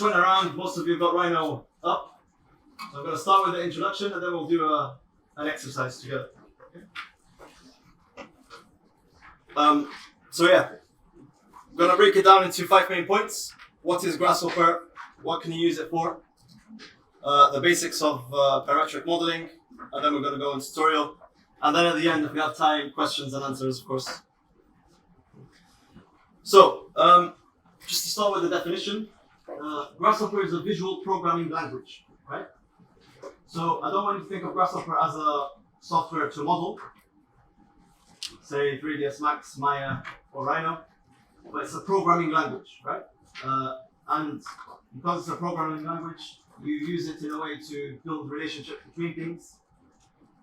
just went around, most of you got Rhino up. So I'm going to start with the introduction and then we'll do an exercise together. Okay? So yeah, I'm going to break it down into 5 main points. What is Grasshopper? What can you use it for? The basics of parametric modeling, and then we're going to go into tutorial. And then at the end, if we have time, questions and answers, of course. So, just to start with the definition, Grasshopper is a visual programming language, right? So I don't want you to think of Grasshopper as a software to model, say 3ds Max, Maya, or Rhino, but it's a programming language, right? And because it's a programming language, you use it in a way to build relationship between things.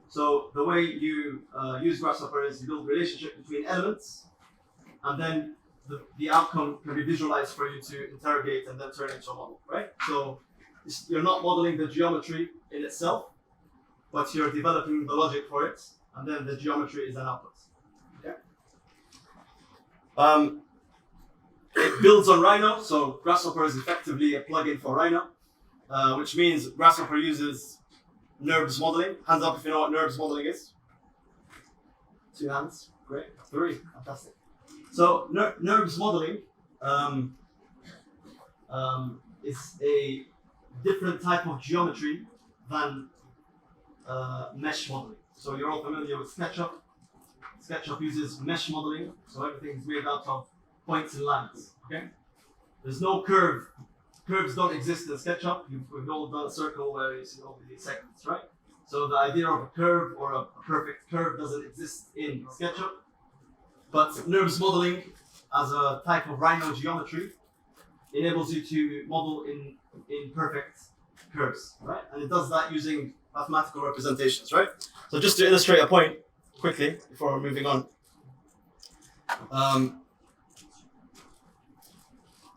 So the way you use Grasshopper is you build relationship between elements, and then the outcome can be visualized for you to interrogate and then turn into a model, right? So you're not modeling the geometry in itself, but you're developing the logic for it, and then the geometry is an output. Okay. It builds on Rhino, so Grasshopper is effectively a plugin for Rhino, which means Grasshopper uses NURBS modeling. Hands up if you know what NURBS modeling is. 2 hands, great. 3, fantastic. So NURBS modeling is a different type of geometry than mesh modeling. So you're all familiar with SketchUp. SketchUp uses mesh modeling, so everything is made out of points and lines. Okay? There's no curve. Curves don't exist in SketchUp. We've all done a circle where you see all these segments, right? So the idea of a curve or a perfect curve doesn't exist in SketchUp. But NURBS modeling, as a type of Rhino geometry, enables you to model in perfect curves, right? And it does that using mathematical representations, right? So just to illustrate a point quickly before we're moving on.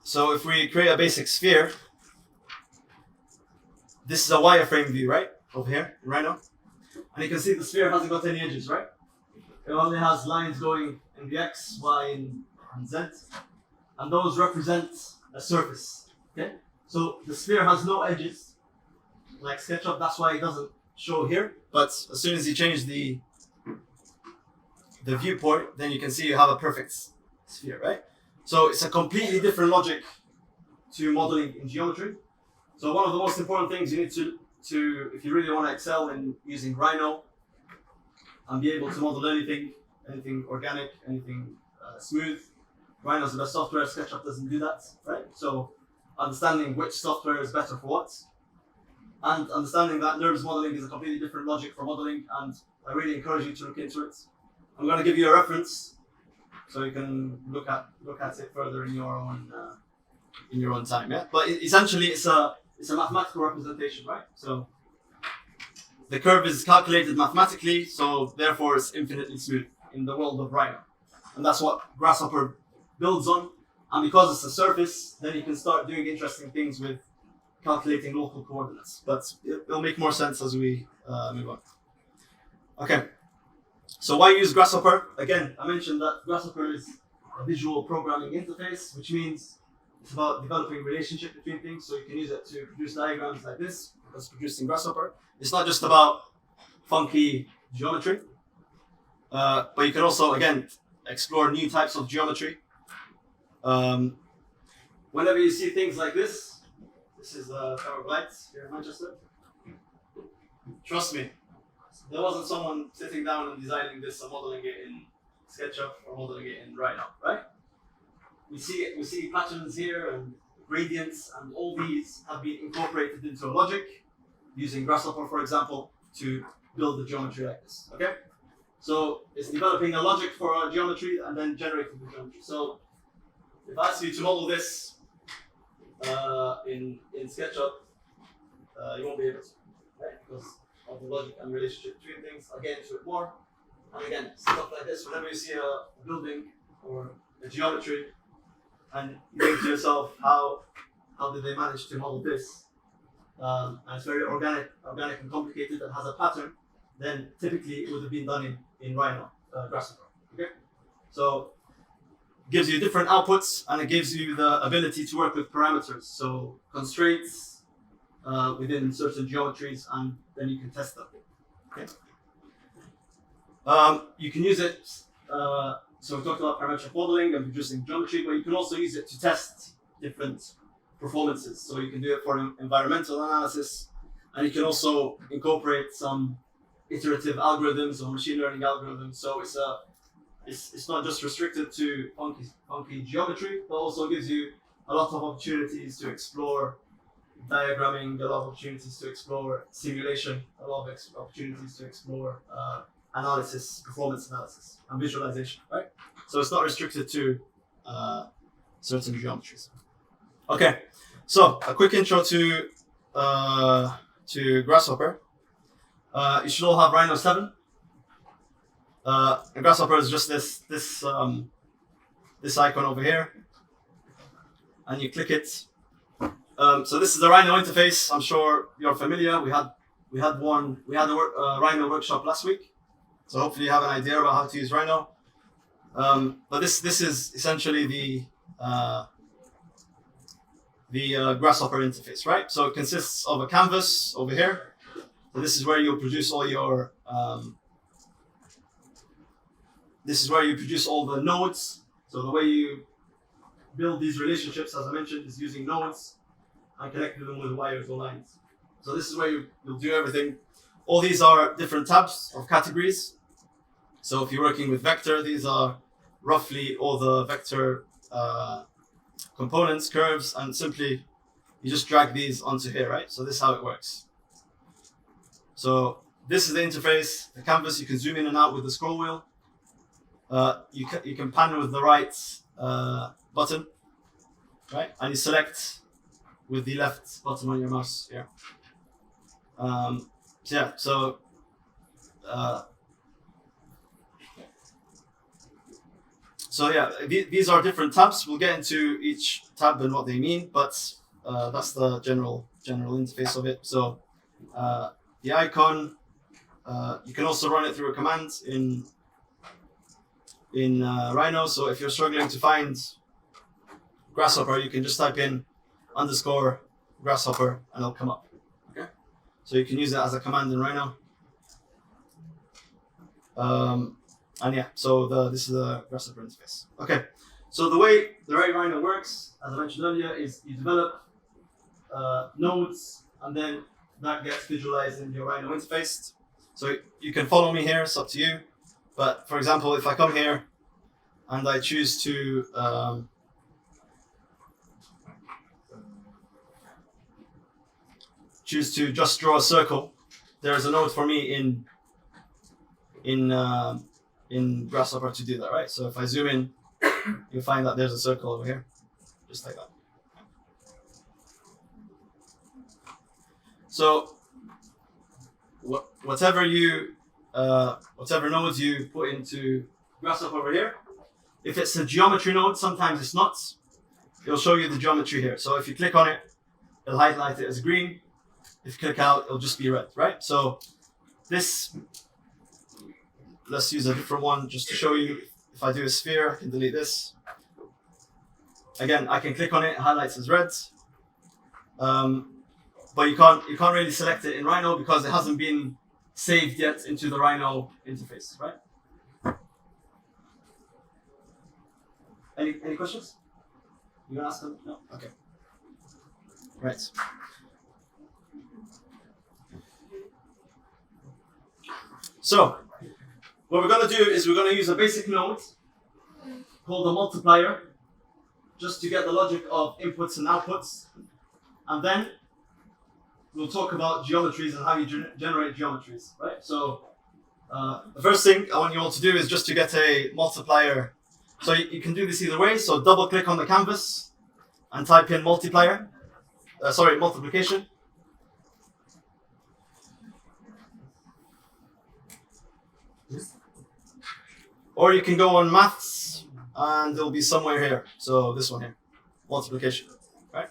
So if we create a basic sphere, this is a wireframe view, right? Over here in Rhino. And you can see the sphere hasn't got any edges, right? It only has lines going in the X, Y, and Z. And those represent a surface, okay? So the sphere has no edges, like SketchUp, that's why it doesn't show here. But as soon as you change the viewport, then you can see you have a perfect sphere, right? So it's a completely different logic to modeling in geometry. So one of the most important things you need to if you really want to excel in using Rhino and be able to model anything organic, anything smooth, Rhino's the best software. SketchUp doesn't do that, right? So understanding which software is better for what, and understanding that NURBS modeling is a completely different logic for modeling, and I really encourage you to look into it. I'm going to give you a reference so you can look at it further in your own time. Yeah, but essentially it's a mathematical representation, right? So the curve is calculated mathematically, so therefore it's infinitely smooth in the world of Rhino, and that's what Grasshopper builds on. And because it's a surface, then you can start doing interesting things with calculating local coordinates. But it'll make more sense as we move on. Okay. So why use Grasshopper? Again, I mentioned that Grasshopper is a visual programming interface, which means it's about developing relationship between things. So you can use it to produce diagrams like this, that's produced in Grasshopper. It's not just about funky geometry, but you can also, again, explore new types of geometry. Whenever you see things like this is the Tower of Lights here in Manchester. Trust me, there wasn't someone sitting down and designing this and modeling it in SketchUp or modeling it in Rhino, right? We see patterns here and gradients, and all these have been incorporated into a logic using Grasshopper, for example, to build the geometry like this. Okay? So it's developing a logic for a geometry and then generating the geometry. So if I ask you to model this in SketchUp, you won't be able to, right? Because of the logic and relationship between things. I'll get into it more. And again, stuff like this, whenever you see a building or a geometry, and you think to yourself, how did they manage to model this? And it's very organic and complicated and has a pattern, then typically it would have been done in Rhino, Grasshopper. Okay? So gives you different outputs, and it gives you the ability to work with parameters, so constraints within certain geometries, and then you can test them. Okay. You can use it, so we talked about parametric modeling and producing geometry, but you can also use it to test different performances. So you can do it for environmental analysis, and you can also incorporate some iterative algorithms or machine learning algorithms. So it's not just restricted to funky geometry, but also gives you a lot of opportunities to explore diagramming, a lot of opportunities to explore simulation, a lot of opportunities to explore analysis, performance analysis, and visualization, right? So it's not restricted to certain geometries. Okay, so a quick intro to Grasshopper. You should all have Rhino 7. And Grasshopper is just this icon over here, and you click it. So this is the Rhino interface. I'm sure you're familiar. We had a Rhino workshop last week, so hopefully you have an idea about how to use Rhino. But this is essentially the Grasshopper interface, right? So it consists of a canvas over here. So this is where you'll produce all your this is where you produce all the nodes. So the way you build these relationships, as I mentioned, is using nodes and connecting them with wires or lines. So this is where you'll do everything. All these are different tabs of categories. So if you're working with vector, these are roughly all the vector components, curves, and simply you just drag these onto here, right? So this is how it works. So this is the interface, the canvas. You can zoom in and out with the scroll wheel. You can pan with the right button, right? And you select with the left button on your mouse here. These are different tabs. We'll get into each tab and what they mean, but that's the general interface of it. So the icon, you can also run it through a command in Rhino. So if you're struggling to find Grasshopper, you can just type in _Grasshopper and it'll come up. Okay, so you can use it as a command in Rhino. This is the Grasshopper interface. Okay, so the way Rhino works, as I mentioned earlier, is you develop nodes, and then that gets visualized in your Rhino interface. So you can follow me here, it's up to you. But for example, if I come here and I choose to just draw a circle, there is a node for me in Grasshopper to do that, right? So if I zoom in, you'll find that there's a circle over here, just like that. So whatever nodes you put into Grasshopper over here, if it's a geometry node, sometimes it's not. It'll show you the geometry here. So if you click on it, it'll highlight it as green. If you click out, it'll just be red, right? So this, let's use a different one just to show you. If I do a sphere, I can delete this. Again, I can click on it, it highlights as red. But you can't really select it in Rhino because it hasn't been saved yet into the Rhino interface, right? Any questions? You gonna ask them? No? Okay. Right. So what we're gonna do is we're gonna use a basic node called a multiplier just to get the logic of inputs and outputs, and then we'll talk about geometries and how you generate geometries, right? So the first thing I want you all to do is just to get a multiplier. So you can do this either way. So double click on the canvas and type in multiplication. Or you can go on maths and it'll be somewhere here. So this one here, multiplication, right?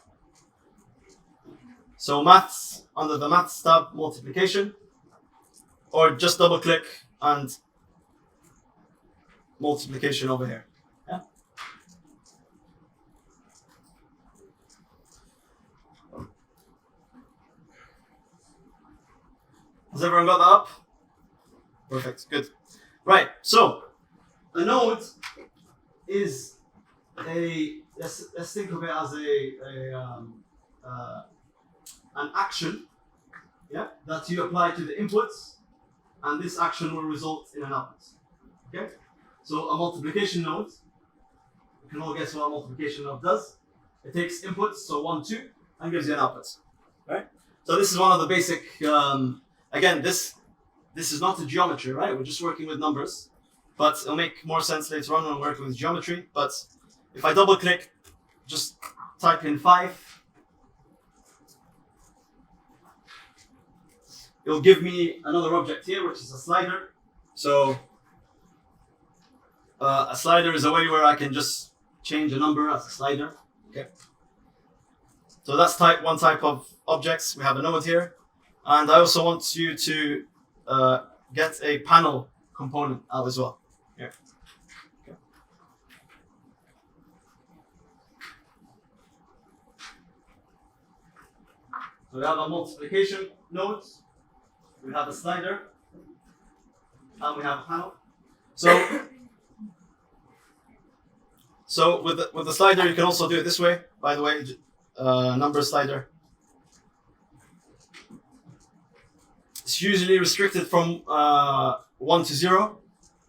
So maths, under the maths tab, multiplication, or just double click and multiplication over here. Yeah. Has everyone got that up? Perfect, good. Right, so a node is let's think of it as an action, yeah, that you apply to the inputs, and this action will result in an output. Okay, so a multiplication node, you can all guess what a multiplication node does. It takes inputs, so 1, 2, and gives you an output. Right? So this is one of the basic. Again, this is not a geometry, right? We're just working with numbers, but it'll make more sense later on when we're working with geometry. But if I double click, just type in 5, it'll give me another object here, which is a slider. So a slider is a way where I can just change a number as a slider. Okay. So that's one type of objects. We have a node here, and I also want you to get a panel component out as well. Here. Okay. So we have a multiplication node, we have a slider, and we have a panel. So with the slider, you can also do it this way. By the way, number slider. It's usually restricted from 1 to 0,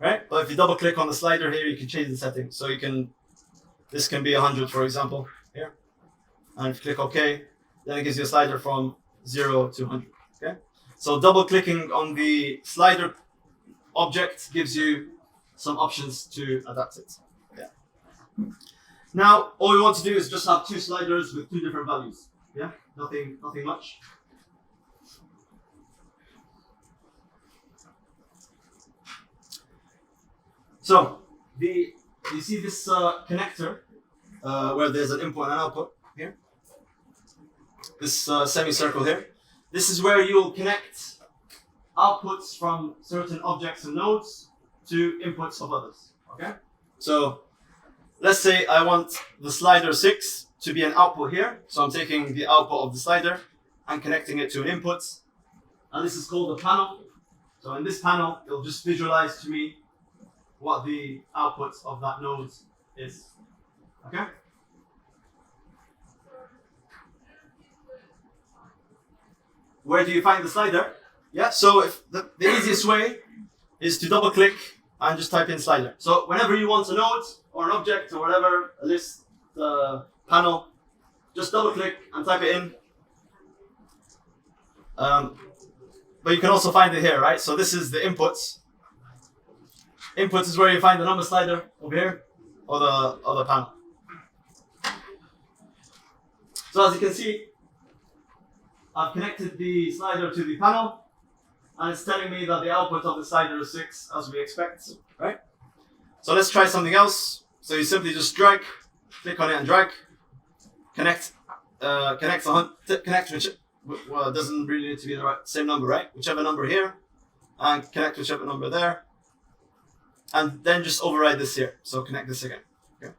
right? But if you double click on the slider here, you can change the setting. So this can be 100, for example, here. And if you click OK, then it gives you a slider from 0 to 100. Okay. So double clicking on the slider object gives you some options to adapt it. Yeah. Now, all we want to do is just have 2 sliders with 2 different values. Yeah, nothing much. So, you see this connector where there's an input and an output here? This semicircle here. This is where you'll connect outputs from certain objects and nodes to inputs of others. Okay? So, let's say I want the slider 6 to be an output here. So I'm taking the output of the slider and connecting it to an input. And this is called a panel. So in this panel, it'll just visualize to me what the output of that node is. Okay? Where do you find the slider? Yeah, so if the easiest way is to double click and just type in slider. So whenever you want a node or an object or whatever, a list, panel, just double click and type it in. But you can also find it here, right? So this is the inputs. Inputs is where you find the number slider over here, or the panel. So as you can see, I've connected the slider to the panel, and it's telling me that the output of the slider is 6, as we expect, right? So let's try something else. So you simply just drag, click on it and drag, connect, which, well, it doesn't really need to be the same number, right? Whichever number here, and connect whichever number there, and then just override this here. So connect this again. Okay.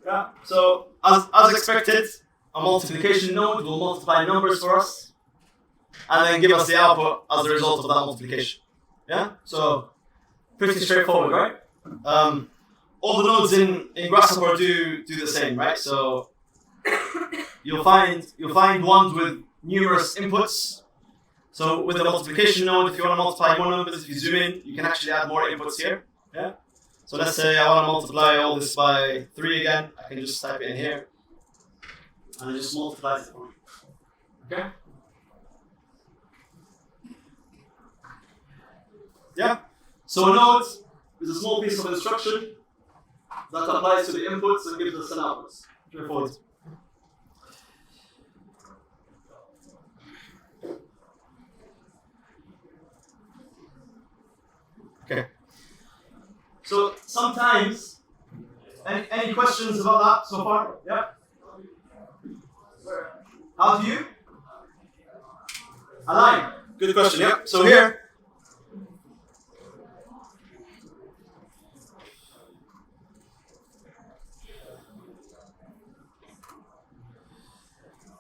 Yeah. So as expected, a multiplication node will multiply numbers for us, and then give us the output as a result of that multiplication. Yeah. So pretty straightforward, right? All the nodes in Grasshopper do the same, right? So you'll find ones with numerous inputs. So with the multiplication node, if you want to multiply more numbers, if you zoom in, you can actually add more inputs here. Yeah. So let's say I want to multiply all this by 3 again. I can just type it in here, and it just multiplies it for me. Okay. Yeah. So a node is a small piece of instruction that applies to the inputs and gives us an output. Straightforward. Okay. So sometimes, any questions about that so far? Yeah. How do you align? Good question. Yeah. So here.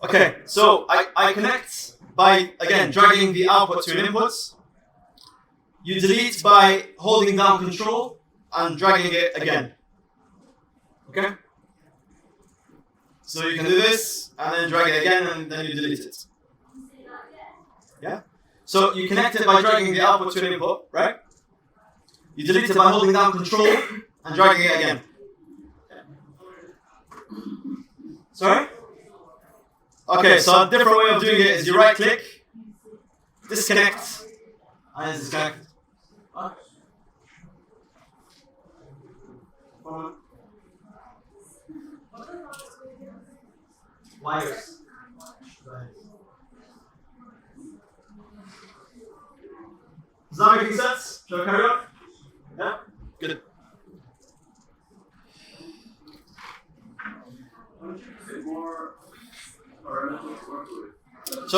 Okay, so I connect by, again, dragging the output to an input. You delete by holding down control and dragging it again. Okay? So you can do this, and then drag it again, and then you delete it. Yeah? So you connect it by dragging the output to an input, right? You delete it by holding down control and dragging it again. Sorry? Okay, so a different way of doing it is you right click, disconnect, and it's disconnected. Wires. Does that make sense? Shall I carry on? Yeah? Good. So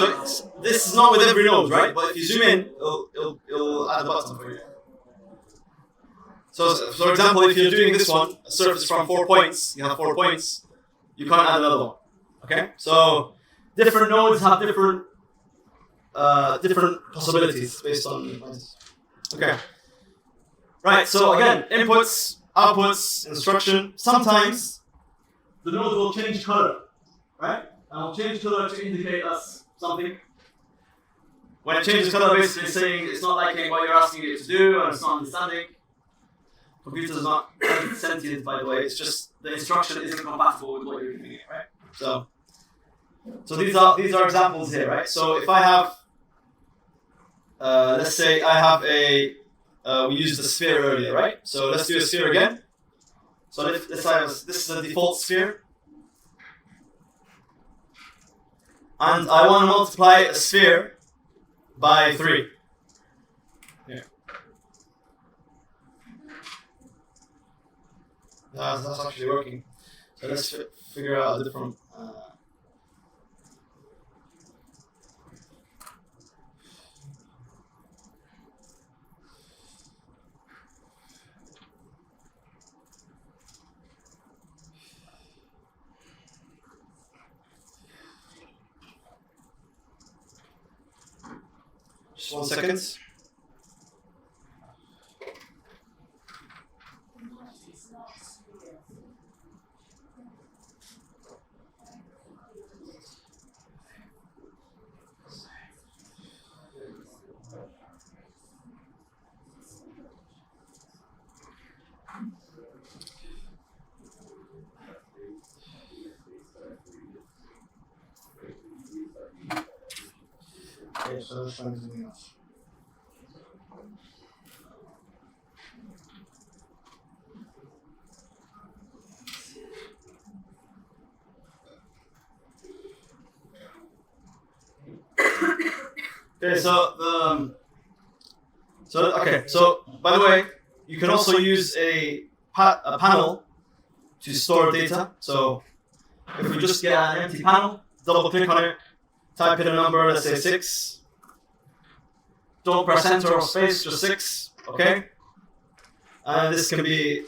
this is not with every node, right? But if you zoom in, it'll add a button for you. So for example, if you're doing this one, a surface from 4 points, you have 4 points, you can't add another one. Okay? So different nodes have different possibilities based on. Okay. Right, so again, inputs, outputs, instruction. Sometimes the node will change color, right? And will change color to indicate us something. When it changes color, basically saying it's not liking what you're asking it to do, and it's not understanding. Computer's not sentient, by the way. It's just the instruction isn't compatible with what you're giving it, right? So these are examples here, right? So if I have, let's say I have a, we used the sphere earlier, right? So let's do a sphere again. So this is the default sphere. And I want to multiply a sphere by 3. Yeah. That's actually working. So let's figure out a different. Just 1 second. Okay, so let's try something else. Okay, so by the way, you can also use a panel to store data. So if we just get an empty panel, double click on it, type in a number, let's say 6. Don't press enter or space, just 6, okay? And this can be,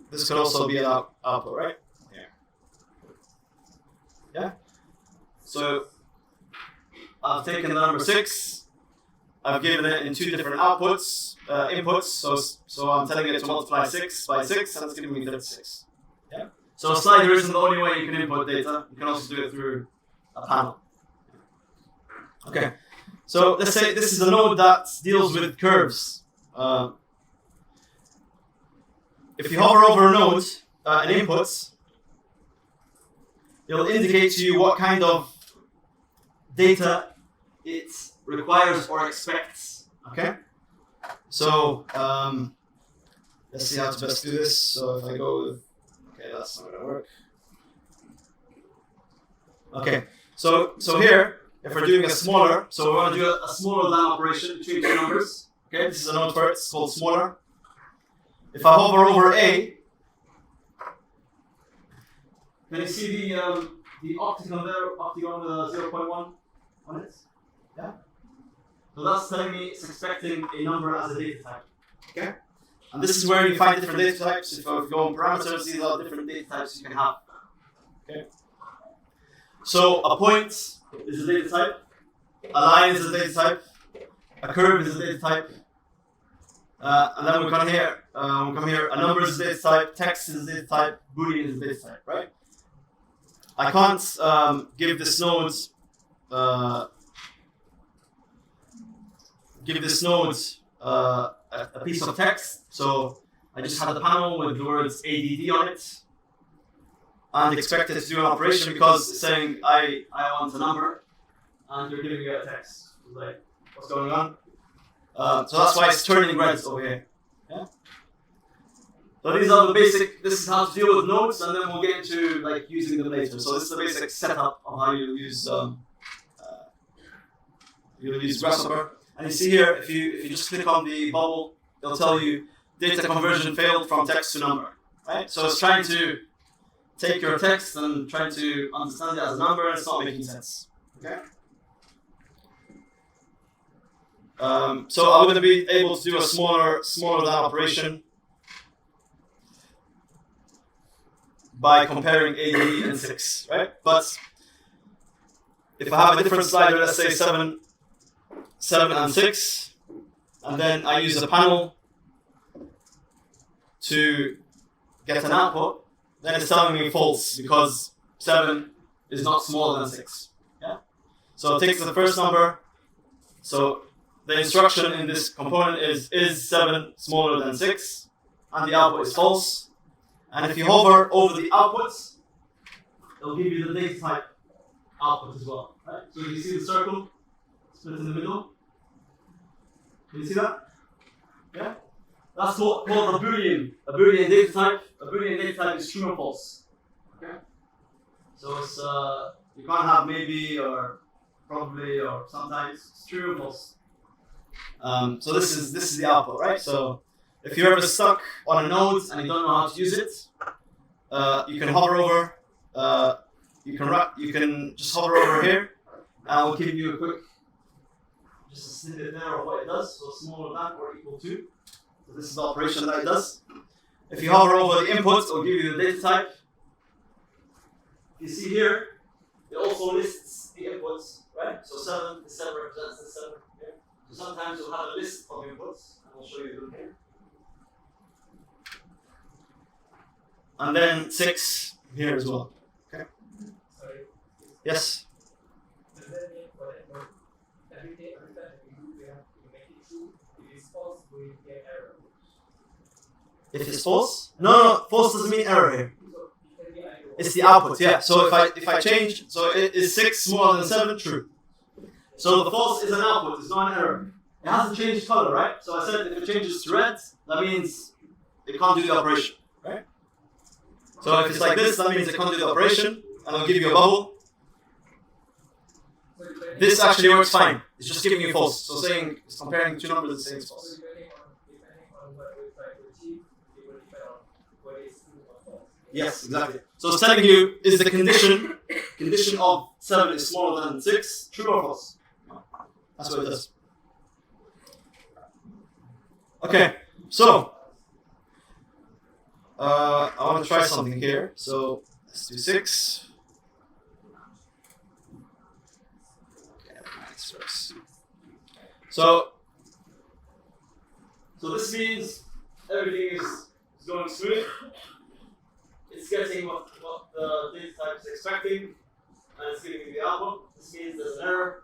this could also be an output, right? Yeah? So I've taken the number 6, I've given it in 2 different outputs, inputs, so I'm telling it to multiply 6 by 6, and it's giving me 36. Yeah? So a slider isn't the only way you can input data, you can also do it through a panel. Okay, so let's say this is a node that deals with curves. If you hover over a node, an input, it'll indicate to you what kind of data it requires or expects. Okay, so let's see how to best do this. So if I go with, okay, that's not gonna work. Okay, so here, if we're doing a smaller, so we want to do a smaller than operation between 2 numbers. Okay, this is a node for it, it's called smaller. If I hover over A, can you see the octagon there, octagon with a 0.1 on it? Yeah. So that's telling me it's expecting a number as a data type. Okay. And this is where you find different data types. If you go on parameters, these are different data types you can have. Okay. So a point is a data type. A line is a data type. A curve is a data type. And then we come here. A number is a data type. Text is a data type. Boolean is a data type. Right? I can't give this node a piece of text. So I just had a panel with the words ADD on it, and expect it to do an operation because it's saying I want a number, and you're giving me a text. Like, what's going on? So that's why it's turning red over here. Yeah. So these are the basic. This is how to deal with nodes, and then we'll get into like using them later. So this is the basic setup of how you use Grasshopper. And you see here, if you just click on the bubble, it'll tell you data conversion failed from text to number. Right. So it's trying to take your text and trying to understand it as a number, and it's not making sense. Okay. So I'm going to be able to do a smaller than operation by comparing 80 and 6, right? But if I have a different slider, let's say 7 and 6, and then I use a panel to get an output, then it's telling me false because 7 is not smaller than 6. Yeah. So it takes the first number. So the instruction in this component is 7 smaller than 6, and the output is false. And if you hover over the outputs, it'll give you the data type output as well. Right? So you see the circle split in the middle. Can you see that? Yeah. That's called a Boolean. A Boolean data type. A Boolean data type is true or false. Okay. So it's you can't have maybe or probably or sometimes. It's true or false. So this is the output, right? So if you're ever stuck on a node and you don't know how to use it, you can hover over. You can just hover over here, and I'll give you a quick, just a snippet there of what it does. So smaller than or equal to. So this is the operation that it does. If you hover over the input, it'll give you the data type. You see here, it also lists the inputs, right? So 7 represents the 7. Okay? So sometimes you'll have a list of inputs, and I'll show you them here. And then 6 here as well. Okay. Sorry. Yes. Does that mean for every time we do, we have to make it true? If it's false, we get error. If it's false? No, false doesn't mean error here. It's the output, yeah. So if I change, so is 6 smaller than 7? True. So the false is an output, it's not an error. It hasn't changed color, right? So I said if it changes to red, that means it can't do the operation, right? So if it's like this, that means it can't do the operation, and I'll give you a bubble. This actually works fine. It's just giving you false. So saying it's comparing two numbers and saying it's false. Depending on what we're trying to achieve, it will depend on what is true or false. Yes, exactly. So it's telling you is the condition of 7 is smaller than 6, true or false? That's what it does. Okay, so I want to try something here. So let's do 6. Okay, max first. So this means everything is going smooth. It's getting what the data type is expecting, and it's giving me the output. This means there's an error.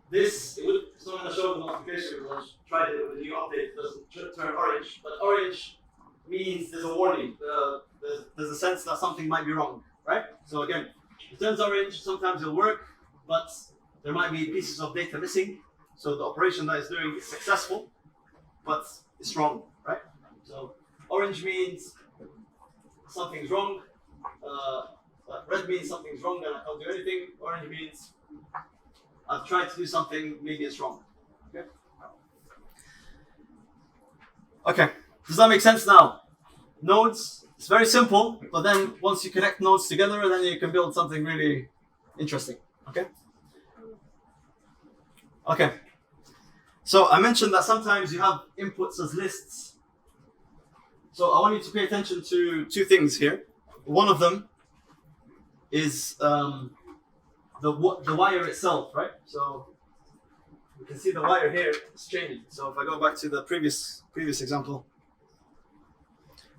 It's not going to show the notification because I tried it with the new update. It doesn't turn orange, but orange means there's a warning. There's a sense that something might be wrong, right? So again, it turns orange. Sometimes it'll work, but there might be pieces of data missing. So the operation that it's doing is successful, but it's wrong, right? So orange means something's wrong. Red means something's wrong and I can't do anything. Orange means I've tried to do something, maybe it's wrong. Okay. Okay. Does that make sense now? Nodes, it's very simple, but then once you connect nodes together, then you can build something really interesting. Okay? Okay. So I mentioned that sometimes you have inputs as lists. So I want you to pay attention to two things here. One of them is the wire itself, right? So you can see the wire here is changing. So if I go back to the previous example,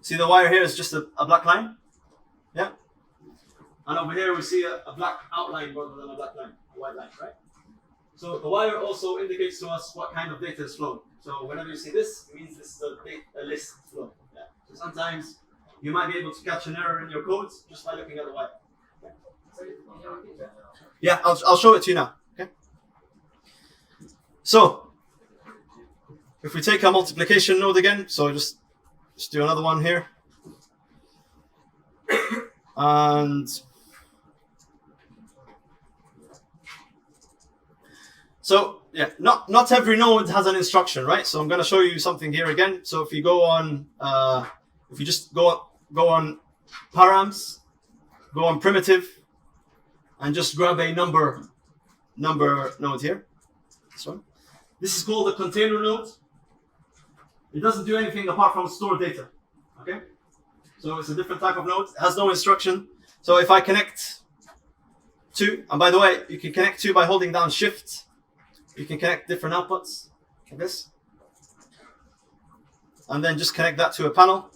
see the wire here is just a black line, yeah? And over here we see a black outline rather than a black line, a white line, right? So the wire also indicates to us what kind of data is flowing. So whenever you see this, it means this is a list flow. Yeah. So sometimes you might be able to catch an error in your codes just by looking at the wire. Yeah, I'll show it to you now. Okay. So if we take our multiplication node again, so just do another one here, and so yeah, not every node has an instruction, right? So I'm going to show you something here again. So if you go on, if you just go on params, go on primitive, and just grab a number node here. This one. This is called a container node. It doesn't do anything apart from store data. Okay? So it's a different type of node. It has no instruction. So if I connect two, and by the way, you can connect two by holding down shift. You can connect different outputs like this. And then just connect that to a panel.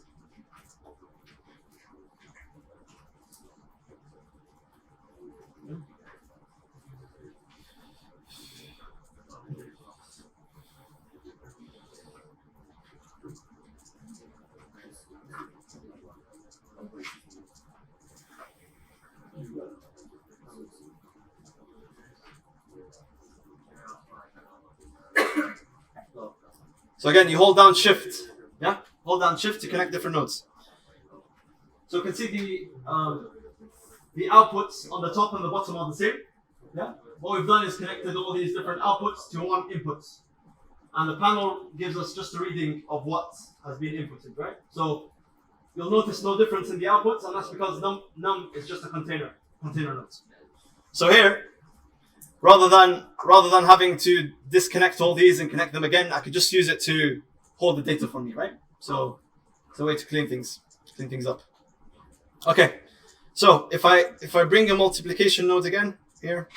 So again, you hold down shift, yeah? Hold down shift to connect different nodes. So you can see the outputs on the top and the bottom are the same, yeah? What we've done is connected all these different outputs to one input. And the panel gives us just a reading of what has been inputted, right? So you'll notice no difference in the outputs, and that's because num is just a container node. So here, rather than having to disconnect all these and connect them again, I could just use it to hold the data for me, right? So it's a way to clean things up. Okay, so if I bring a multiplication node again here,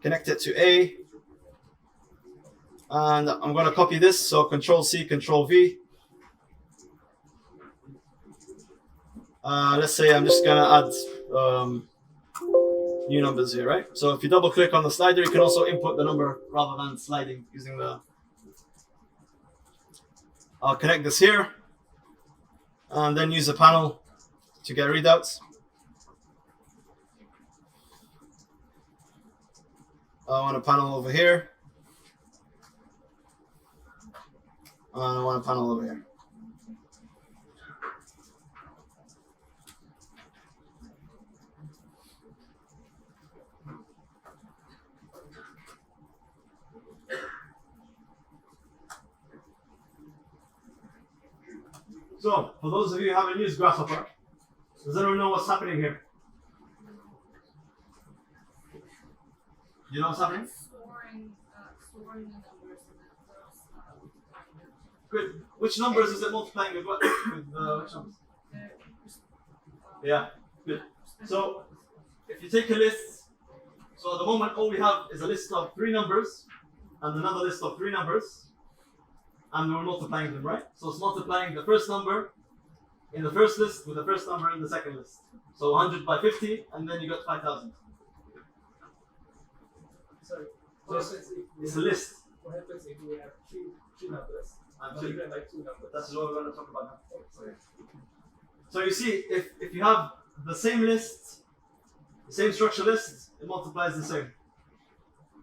connect it to A, and I'm going to copy this. So Control C, Control V. Let's say I'm just going to add new numbers here, right? So if you double click on the slider, you can also input the number rather than sliding using the. I'll connect this here and then use a panel to get readouts. I want a panel over here. And I want a panel over here. So, for those of you who haven't used Grasshopper, does anyone know what's happening here? You know what's happening? Storing the numbers and then Good. Which numbers is it multiplying with what? With which numbers? Yeah, good. So, if you take a list, so at the moment all we have is a list of 3 numbers and another list of 3 numbers. And we're multiplying them, right? So it's multiplying the first number in the first list with the first number in the second list. So 100 by 50, and then you got 5,000. Sorry. So it's a list. What happens if we have three numbers? And Not even like 2 numbers. That's what we're going to talk about now. So you see, if you have the same list, the same structure list, it multiplies the same.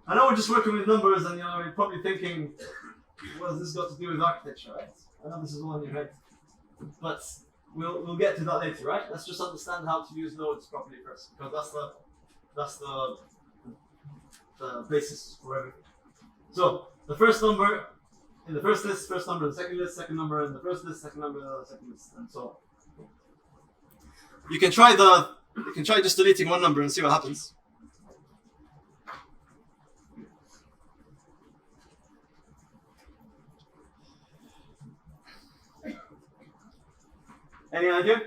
I know we're just working with numbers, and you're probably thinking, what has this got to do with architecture, right? I know this is all in your head, but we'll get to that later, right? Let's just understand how to use nodes properly first, because that's the basis for everything. So the first number in the first list, first number in the second list, second number in the first list, second number in the second list, and so on. You can try just deleting one number and see what happens. Any idea?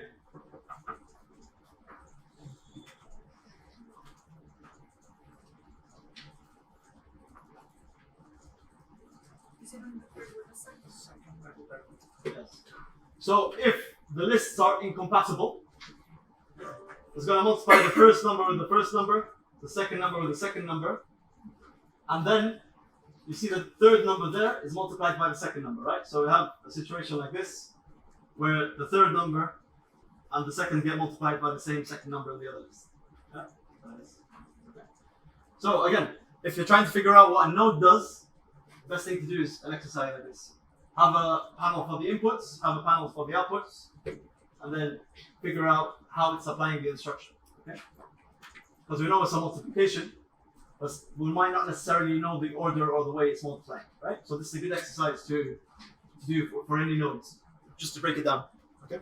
So if the lists are incompatible, it's going to multiply the first number with the first number, the second number with the second number, and then you see the third number there is multiplied by the second number, right? So we have a situation like this, where the third number and the second get multiplied by the same second number in the other list. Yeah? Okay. So again, if you're trying to figure out what a node does, the best thing to do is an exercise like this. Have a panel for the inputs, have a panel for the outputs, and then figure out how it's applying the instruction. Okay? Because we know it's a multiplication, but we might not necessarily know the order or the way it's multiplying, right? So this is a good exercise to do for any nodes, just to break it down. Okay?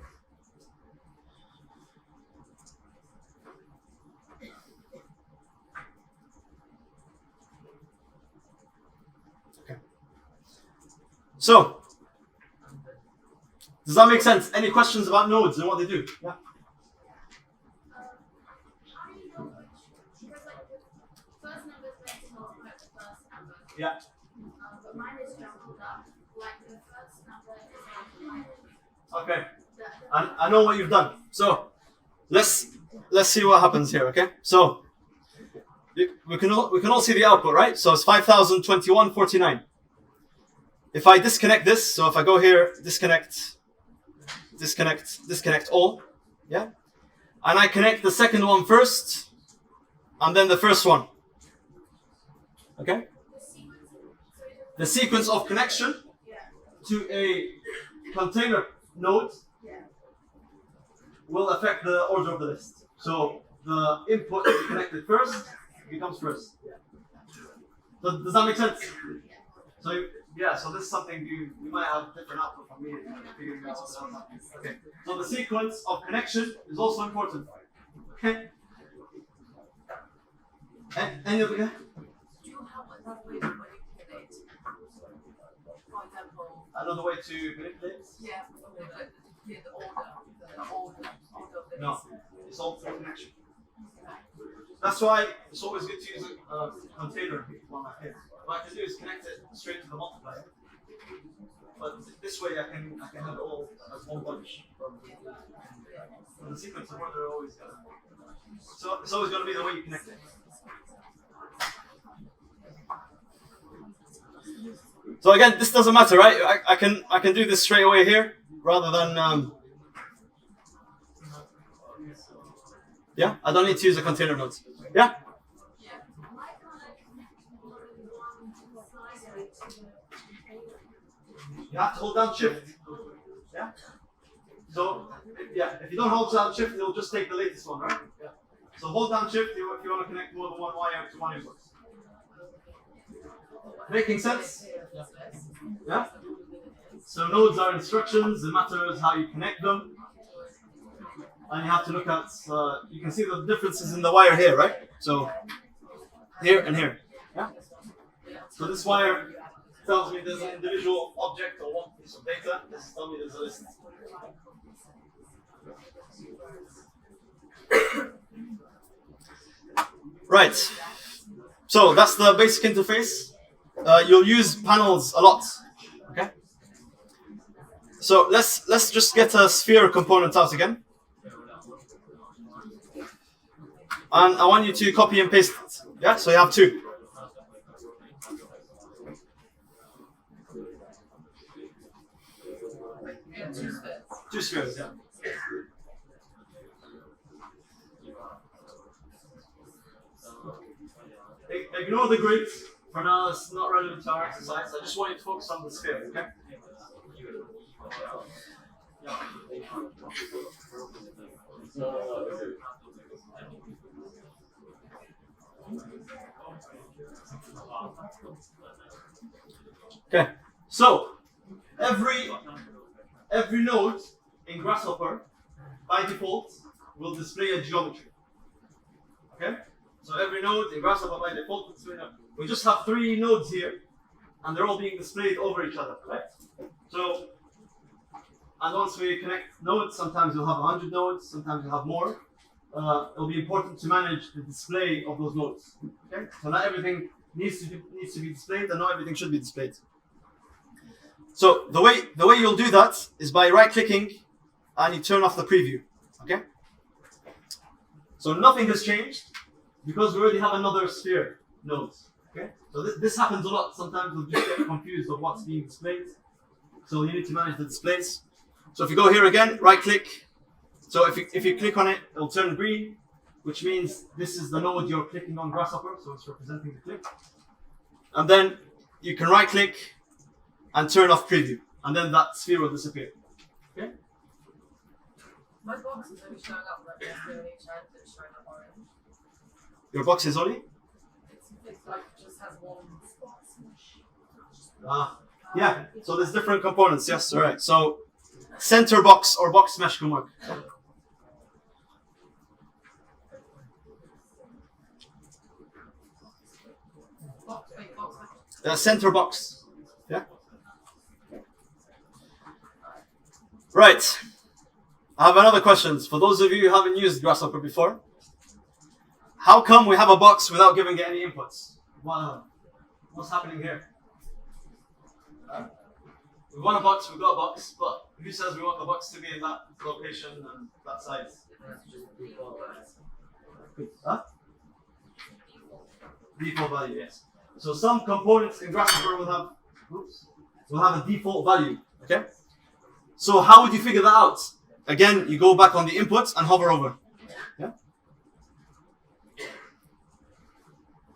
Okay. So, does that make sense? Any questions about nodes and what they do? Yeah. How do you know which? Because like the first number is going to multiply the first number. Yeah. But mine is jumbled up. Like the first number is multiplied. Okay. I know what you've done. So let's see what happens here. Okay. So we can all see the output, right? So it's 5021.49. If I disconnect this, so if I go here, disconnect all, yeah, and I connect the second one first, and then the first one. Okay. The sequence of connection to a container node will affect the order of the list. So the input is connected first, becomes first. So does that make sense? So yeah, so this is something you might have different output from me figuring out what's happening. Okay. So the sequence of connection is also important. Okay. Any other guy? Do you have another way to manipulate? For example, Another way to manipulate? yeah, the order of the No, list. it's all through connection. That's why it's always good to use a container one like this. What I can do is connect it straight to the multiplier. But this way I can have it all as one bunch. And the sequence of order always so it's always going to be the way you connect it. So again, this doesn't matter, right? I can do this straight away here rather than yeah, I don't need to use a container node. Yeah? You have to hold down shift. Yeah? So, yeah, if you don't hold down shift, it'll just take the latest one, right? Yeah. So hold down shift if you want to connect more than one wire to one input. Making sense? Yeah? So nodes are instructions, it matters how you connect them. And you have to look at, you can see the differences in the wire here, right? So, here and here. Yeah? So this wire tells me there's an individual object or one piece of data. This tells me there's a list. Right. So that's the basic interface. You'll use panels a lot. Okay. So let's just get a sphere component out again. And I want you to copy and paste it. Yeah, so you have two. Two spheres, yeah. Ignore the grid. For now, it's not relevant to our exercise. I just want you to focus on the sphere, okay? Okay, so every node in Grasshopper by default will display a geometry. Okay, so every node in Grasshopper by default will display a, we just have 3 nodes here, and they're all being displayed over each other, right? So and once we connect nodes, sometimes you'll have 100 nodes, sometimes you'll have more. It'll be important to manage the display of those nodes. Okay, so not everything needs to be displayed, and not everything should be displayed. So the way you'll do that is by right-clicking, and you turn off the preview. Okay. So nothing has changed because we already have another sphere nodes. Okay. So this happens a lot. Sometimes we'll just get confused of what's being displayed. So you need to manage the displays. So if you go here again, right-click. So if you click on it, it'll turn green, which means this is the node you're clicking on Grasshopper, so it's representing the click. And then you can right-click and turn off preview, and then that sphere will disappear. Okay? My box is only showing up like this on each end, it's showing up orange. Your box is only? It's like it just has one spot. Yeah. So there's different components. Yes, all right. So center box or box mesh can work. Center box. Yeah. Right. I have another question. For those of you who haven't used Grasshopper before, how come we have a box without giving it any inputs? What's happening here? We want a box, we've got a box, but who says we want the box to be in that location and that size? Huh? Default value, yes. So some components in Grasshopper will have a default value. Okay? So how would you figure that out? Again, you go back on the inputs and hover over. Yeah?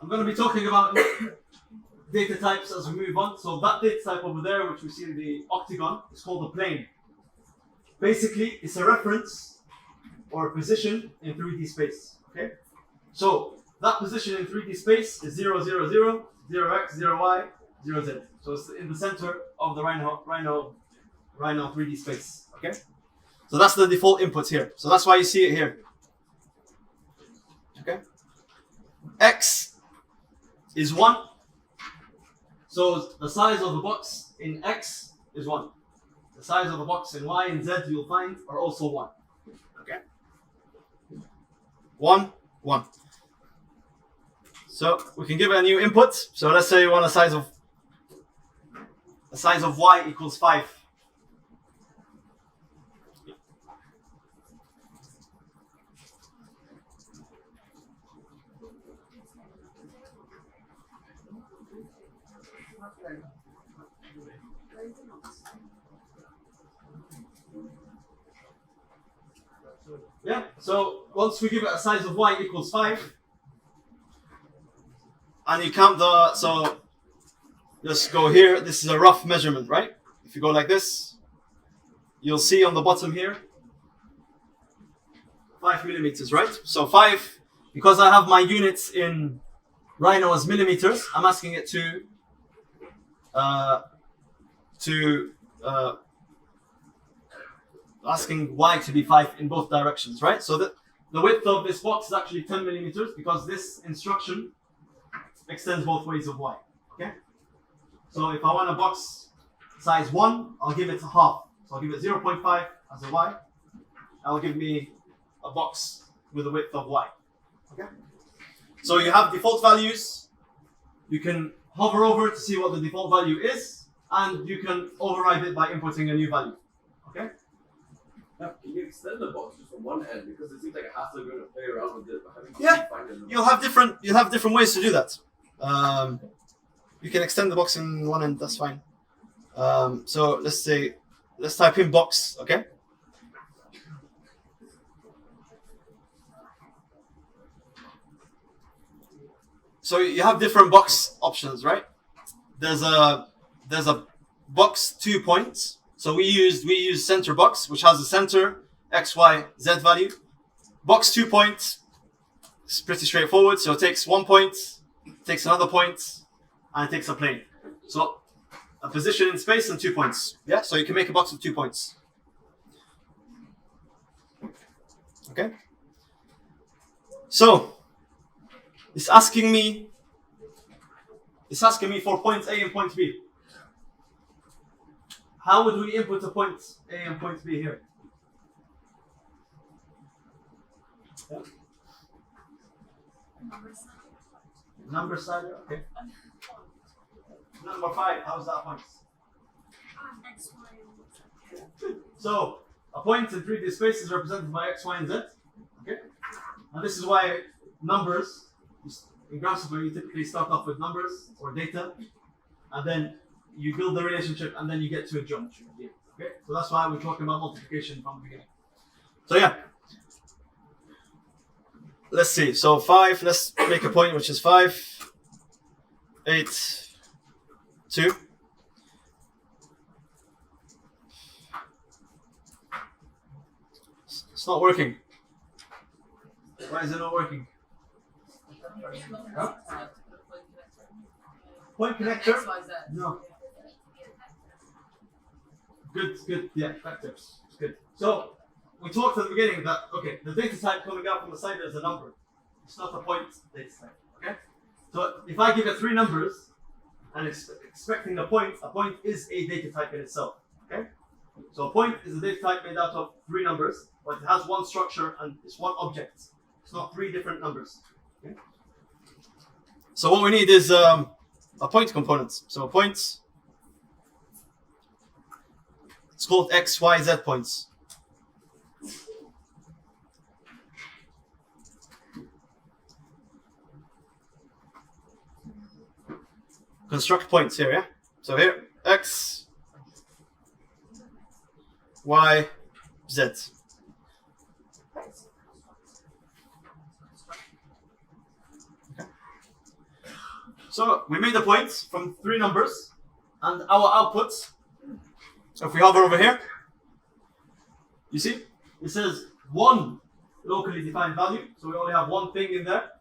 I'm going to be talking about data types as we move on. So that data type over there, which we see in the octagon, is called a plane. Basically, it's a reference or a position in 3D space. Okay? So that position in 3D space is 0, 0, 0, 0x, 0y, 0z. So it's in the center of the Rhino 3D space. Okay? So that's the default input here. So that's why you see it here. Okay? X is 1. So the size of the box in X is 1. The size of the box in Y and Z you'll find are also 1. Okay? 1, 1. So we can give it a new input. So let's say you want a size of Y equals 5. Yeah, so once we give it a size of Y equals 5, and you count so just go here, this is a rough measurement, right? If you go like this, you'll see on the bottom here, 5 millimeters, right? So 5, because I have my units in Rhino as millimeters, I'm asking it to asking Y to be 5 in both directions, right? So the width of this box is actually 10 millimeters because this instruction extends both ways of Y, okay? So if I want a box size 1, I'll give it a half. So I'll give it 0.5 as a Y. That'll give me a box with a width of Y, okay? So you have default values. You can hover over to see what the default value is, and you can override it by inputting a new value, okay? Now, can you extend the box just from one end? Because it seems like it has to go to play around with it. But how do you find it? You'll have different ways to do that. You can extend the box in one end, that's fine. So let's type in box, okay? So you have different box options, right? There's a box 2 points. So we use center box, which has a center, X, Y, Z value. Box 2 points is pretty straightforward. So it takes 1 point, takes another point, and it takes a plane. So a position in space and 2 points. Yeah, so you can make a box with 2 points. Okay. So it's asking me for point A and point B. how would we input a point A and point B here? Yeah. Number slider, okay. Number 5, how's that point? X, Y, and Z. So, a point in 3D space is represented by X, Y, and Z. Okay? And this is why numbers, in Grasshopper, you typically start off with numbers or data, and then you build the relationship, and then you get to a geometry. Okay? So that's why we're talking about multiplication from the beginning. So yeah. Let's see. So 5, let's make a point which is 5, 8, 2. It's not working. Why is it not working? Huh? Point connector? No. Good. Yeah, vectors. Good. So we talked at the beginning that the data type coming out from the side is a number. It's not a point data type. Okay. So if I give it 3 numbers and it's expecting a point is a data type in itself. Okay. So a point is a data type made out of 3 numbers, but it has one structure and it's one object. It's not 3 different numbers. Okay? So what we need is a point component. So a point, it's called X, Y, Z points. Construct points here, yeah? So here, X, Y, Z. Okay. So we made the points from 3 numbers, and our output, if we hover over here, you see, it says 1 locally defined value, so we only have 1 thing in there.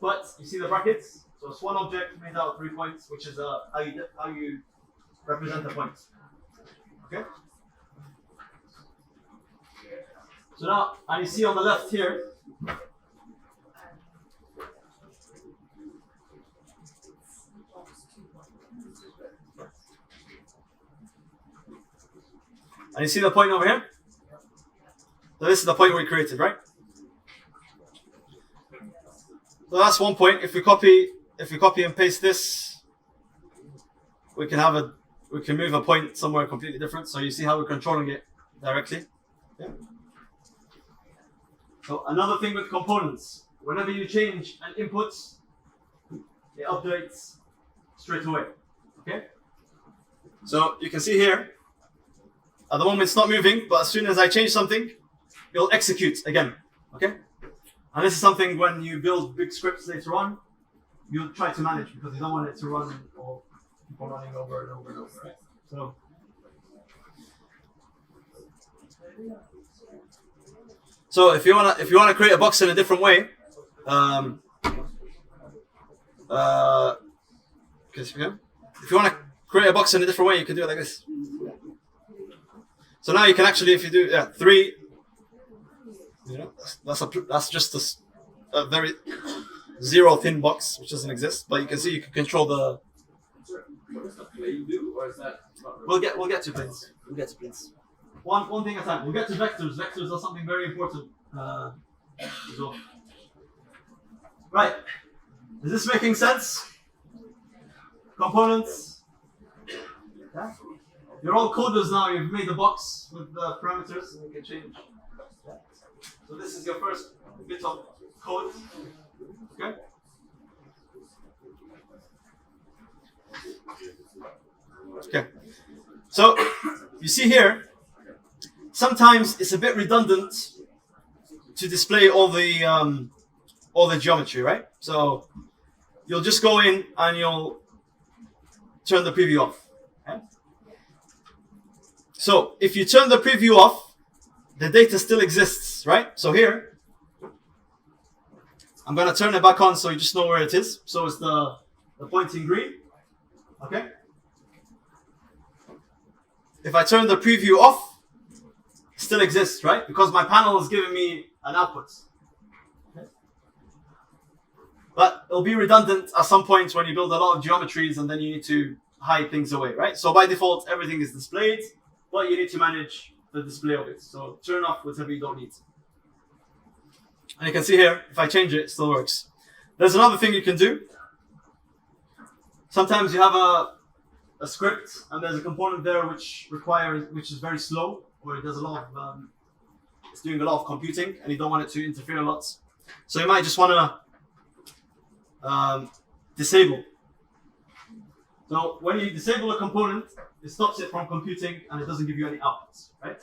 But you see the brackets, so it's 1 object made out of 3 points, which is how you represent the points. Okay. So now, and you see on the left here, and you see the point over here? So this is the point we created, right? So that's 1 point. If we copy and paste this, we can move a point somewhere completely different. So you see how we're controlling it directly. Yeah. So another thing with components, whenever you change an input, it updates straight away. Okay? So you can see here, at the moment it's not moving, but as soon as I change something, it'll execute again. Okay? And this is something when you build big scripts later on, you'll try to manage because you don't want it to run or keep on running over and over and over. Right? So if you wanna create a box in a different way, if you wanna create a box in a different way, you can do it like this. So now you can actually, if you do 3, you know, that's just a very 0 thin box which doesn't exist, but you can see you can control the. What does the plane do, or is that? We'll get to planes. We'll get to planes. One thing at a time. We'll get to vectors. Vectors are something very important as well. Right. Is this making sense? Components. Yeah. You're all coders now. You've made the box with the parameters, and you can change. Yeah. So this is your first bit of code. Okay. Okay. So you see here, sometimes it's a bit redundant to display all the geometry, right? So you'll just go in and you'll turn the preview off. Okay? So if you turn the preview off, the data still exists, right? So here, I'm gonna turn it back on so you just know where it is. So it's the point in green. Okay. If I turn the preview off, it still exists, right? Because my panel is giving me an output. Okay. But it'll be redundant at some point when you build a lot of geometries and then you need to hide things away, right? So by default, everything is displayed, but you need to manage the display of it. So turn off whatever you don't need. And you can see here, if I change it, it still works. There's another thing you can do. Sometimes you have a script and there's a component there which is very slow, or it does a lot of it's doing a lot of computing and you don't want it to interfere a lot. So you might just want to disable. So when you disable a component, it stops it from computing and it doesn't give you any outputs, right?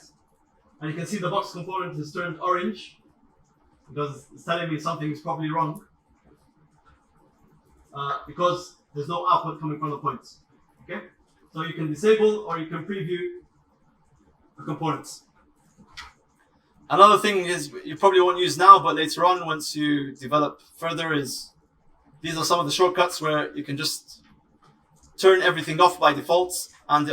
And you can see the box component is turned orange because it's telling me something is probably wrong because there's no output coming from the points. Okay, so you can disable or you can preview the components. Another thing is you probably won't use now, but later on, once you develop further, is these are some of the shortcuts where you can just turn everything off by default, and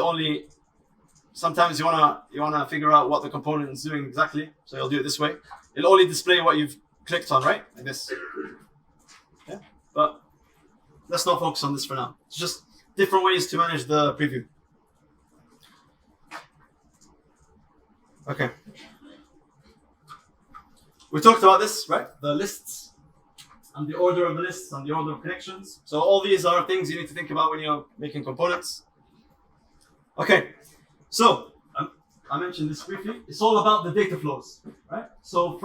sometimes you wanna figure out what the component is doing exactly. So you'll do it this way. It'll only display what you've clicked on, right? Like this. Yeah, but let's not focus on this for now. It's just different ways to manage the preview. Okay. We talked about this, right? The lists and the order of the lists and the order of connections. So all these are things you need to think about when you're making components. Okay, so I mentioned this briefly. It's all about the data flows, right? So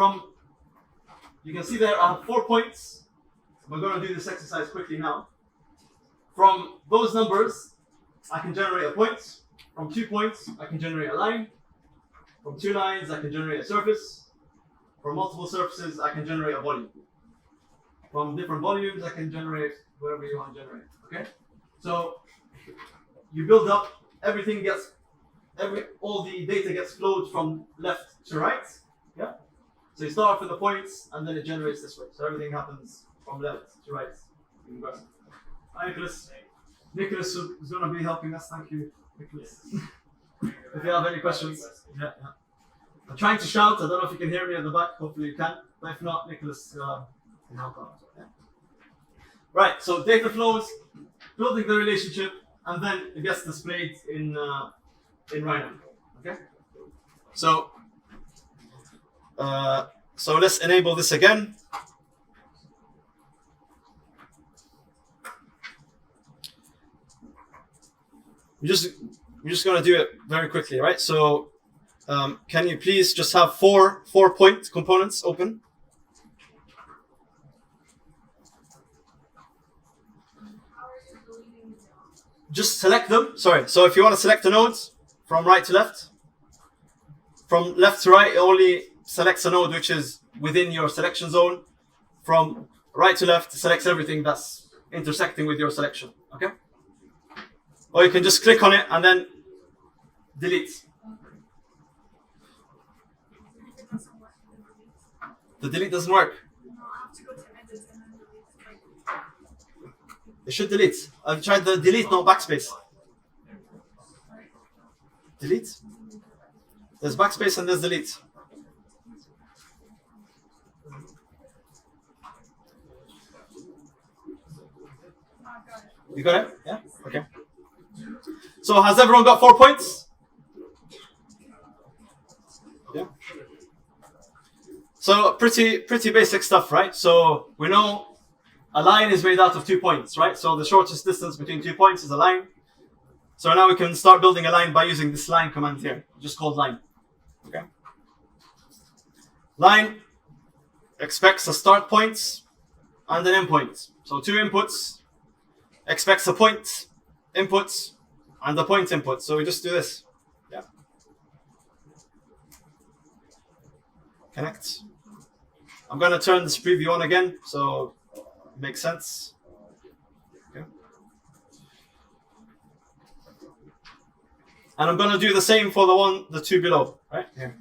you can see there I have 4 points. We're going to do this exercise quickly now. From those numbers, I can generate a point. From 2 points, I can generate a line. From 2 lines, I can generate a surface. From multiple surfaces, I can generate a volume. From different volumes, I can generate whatever you want to generate. Okay? So you build up, all the data gets flowed from left to right. Yeah? So you start off with the points and then it generates this way. So everything happens from left to right. Hi, Nicholas. Nicholas is going to be helping us. Thank you, Nicholas. If you have any questions. Yeah. I'm trying to shout. I don't know if you can hear me at the back. Hopefully you can. But if not, Nicholas can help out. Yeah. Right. So data flows, building the relationship, and then it gets displayed in Rhino. Okay. So let's enable this again. We're just going to do it very quickly, right? So can you please just have four point components open? Just select them. Sorry. So if you want to select a node from right to left, from left to right, it only selects a node which is within your selection zone. From right to left, it selects everything that's intersecting with your selection. Okay? Or you can just click on it and then delete. The delete doesn't work. It should delete. I've tried the delete, no backspace. Delete? There's backspace and there's delete. You got it? Yeah? Okay. So has everyone got 4 points? Yeah. So pretty basic stuff, right? So we know a line is made out of 2 points, right? So the shortest distance between 2 points is a line. So now we can start building a line by using this line command here, just called line. Okay. Line expects a start point and an end point. So 2 inputs, expects a point input and a point input. So we just do this. Yeah. Connect. I'm going to turn this preview on again, so it makes sense. Okay. And I'm going to do the same for the 2 below, right? Here.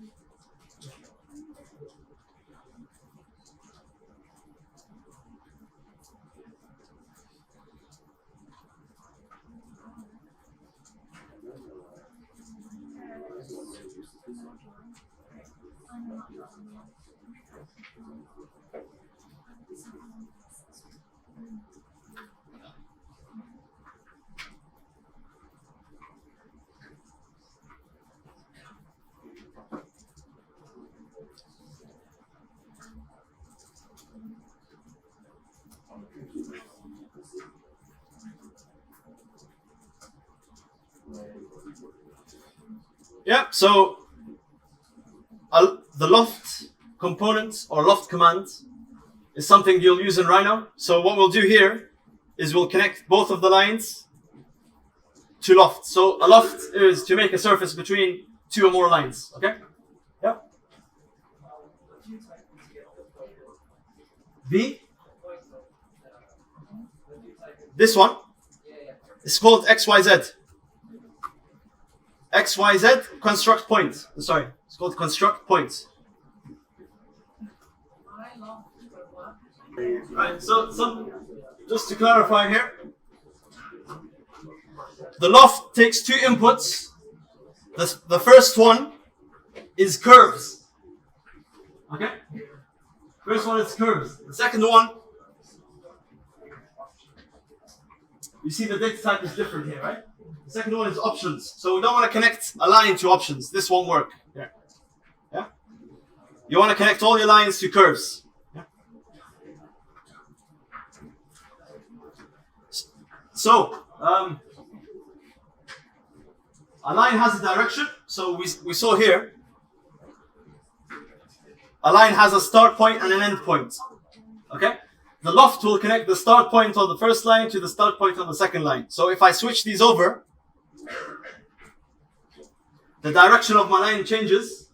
Yeah, so the loft component or loft command is something you'll use in Rhino. So what we'll do here is we'll connect both of the lines to loft. So a loft is to make a surface between two or more lines. Okay? Yeah. This one is called XYZ. XYZ construct point. Sorry, it's called construct point. Right, so just to clarify here, the loft takes two inputs. The first one is curves. Okay? First one is curves. The second one, you see the data type is different here, right? The second one is options. So we don't want to connect a line to options. This won't work. Yeah. Yeah? You want to connect all your lines to curves. Yeah? So, a line has a direction. So we saw here, a line has a start point and an end point. Okay? The loft will connect the start point on the first line to the start point on the second line. So if I switch these over, the direction of my line changes,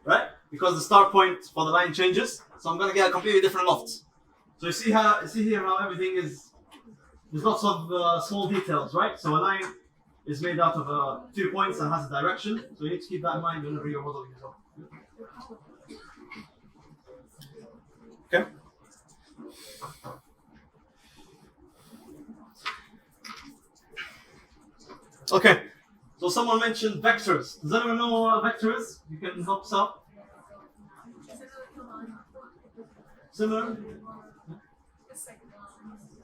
right? Because the start point for the line changes. So I'm going to get a completely different loft. So you see here how everything is, there's lots of small details, right? So a line is made out of 2 points and has a direction. So you need to keep that in mind whenever you're modeling as well. Okay. Okay, so someone mentioned vectors. Does anyone know what a vector is? You can help us out. Similar?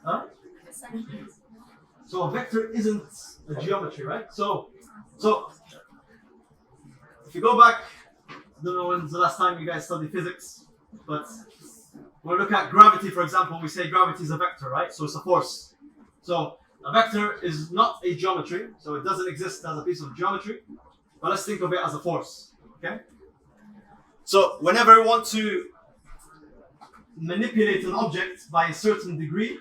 Huh? So a vector isn't a geometry, right? So if you go back, I don't know when's the last time you guys studied physics, but when we look at gravity, for example, we say gravity is a vector, right? So it's a force. So a vector is not a geometry, so it doesn't exist as a piece of geometry, but let's think of it as a force, okay? So whenever we want to manipulate an object by a certain degree,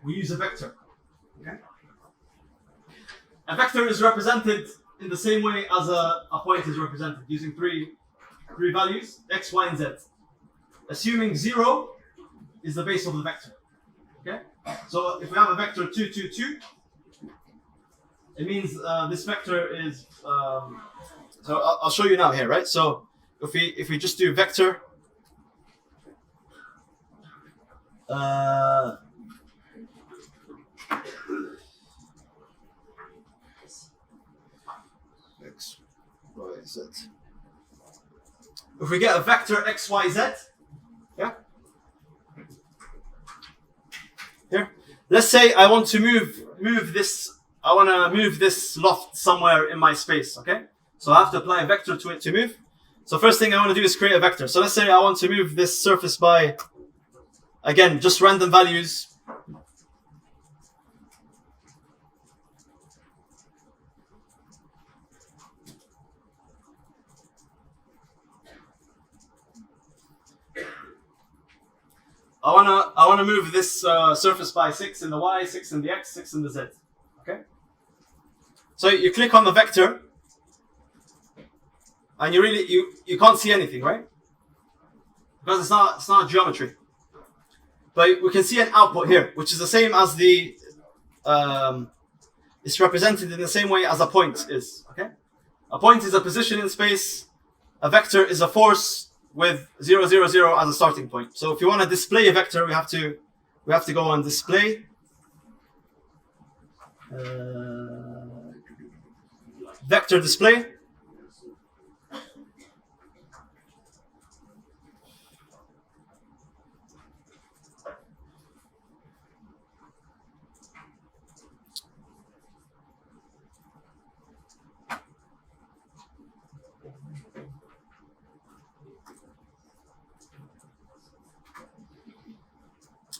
we use a vector, okay? A vector is represented in the same way as a point is represented, using three values, x, y, and z. Assuming 0 is the base of the vector, okay? So if we have a vector 2, 2, 2, it means this vector is. So I'll show you now here, right? So if we just do vector, x, y, z. If we get a vector x, y, z, yeah. Here, let's say I want to move this. I want to move this loft somewhere in my space. Okay, so I have to apply a vector to it to move. So first thing I want to do is create a vector. So let's say I want to move this surface by, again, just random values. I wanna move this surface by 6 in the y, 6 in the x, 6 in the z. Okay. So you click on the vector, and you can't see anything, right? Because it's not geometry. But we can see an output here, which is the same as the it's represented in the same way as a point is. Okay. A point is a position in space. A vector is a force with 0, 0, 0 as a starting point. So if you want to display a vector, we have to go on display. Vector display.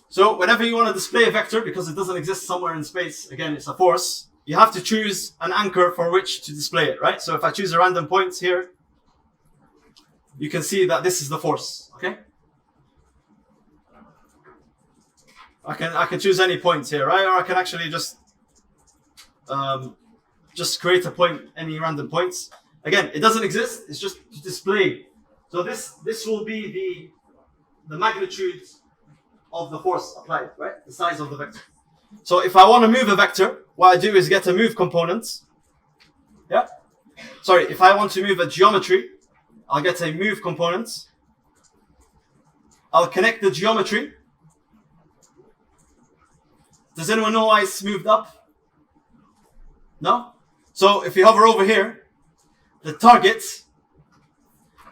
So whenever you want to display a vector, because it doesn't exist somewhere in space, again, it's a force, you have to choose an anchor for which to display it, right? So if I choose a random point here, you can see that this is the force, okay? I can choose any point here, right? Or I can actually just create a point, any random points. Again, it doesn't exist, it's just to display. So this will be the magnitude of the force applied, right? The size of the vector. So if I want to move a vector, what I do is get a move component. Yeah? Sorry, if I want to move a geometry, I'll get a move component. I'll connect the geometry. Does anyone know why it's moved up? No? So if you hover over here, the target.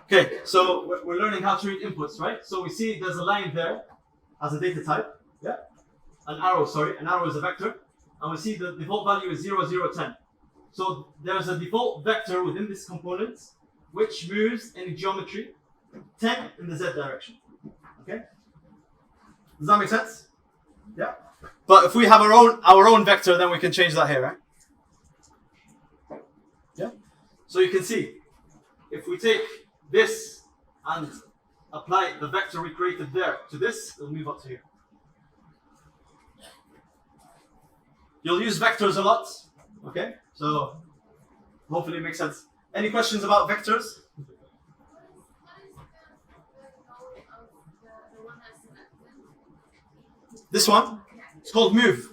Okay, so we're learning how to read inputs, right? So we see there's a line there as a data type. Yeah? An arrow is a vector. And we see the default value is 0, 0, 10. So there's a default vector within this component which moves in geometry 10 in the z direction. Okay? Does that make sense? Yeah? But if we have our own vector, then we can change that here, right? Yeah? So you can see, if we take this and apply the vector we created there to this, it'll move up to here. You'll use vectors a lot, okay? So hopefully it makes sense. Any questions about vectors? What is the node of the one that's selected? This one, it's called move.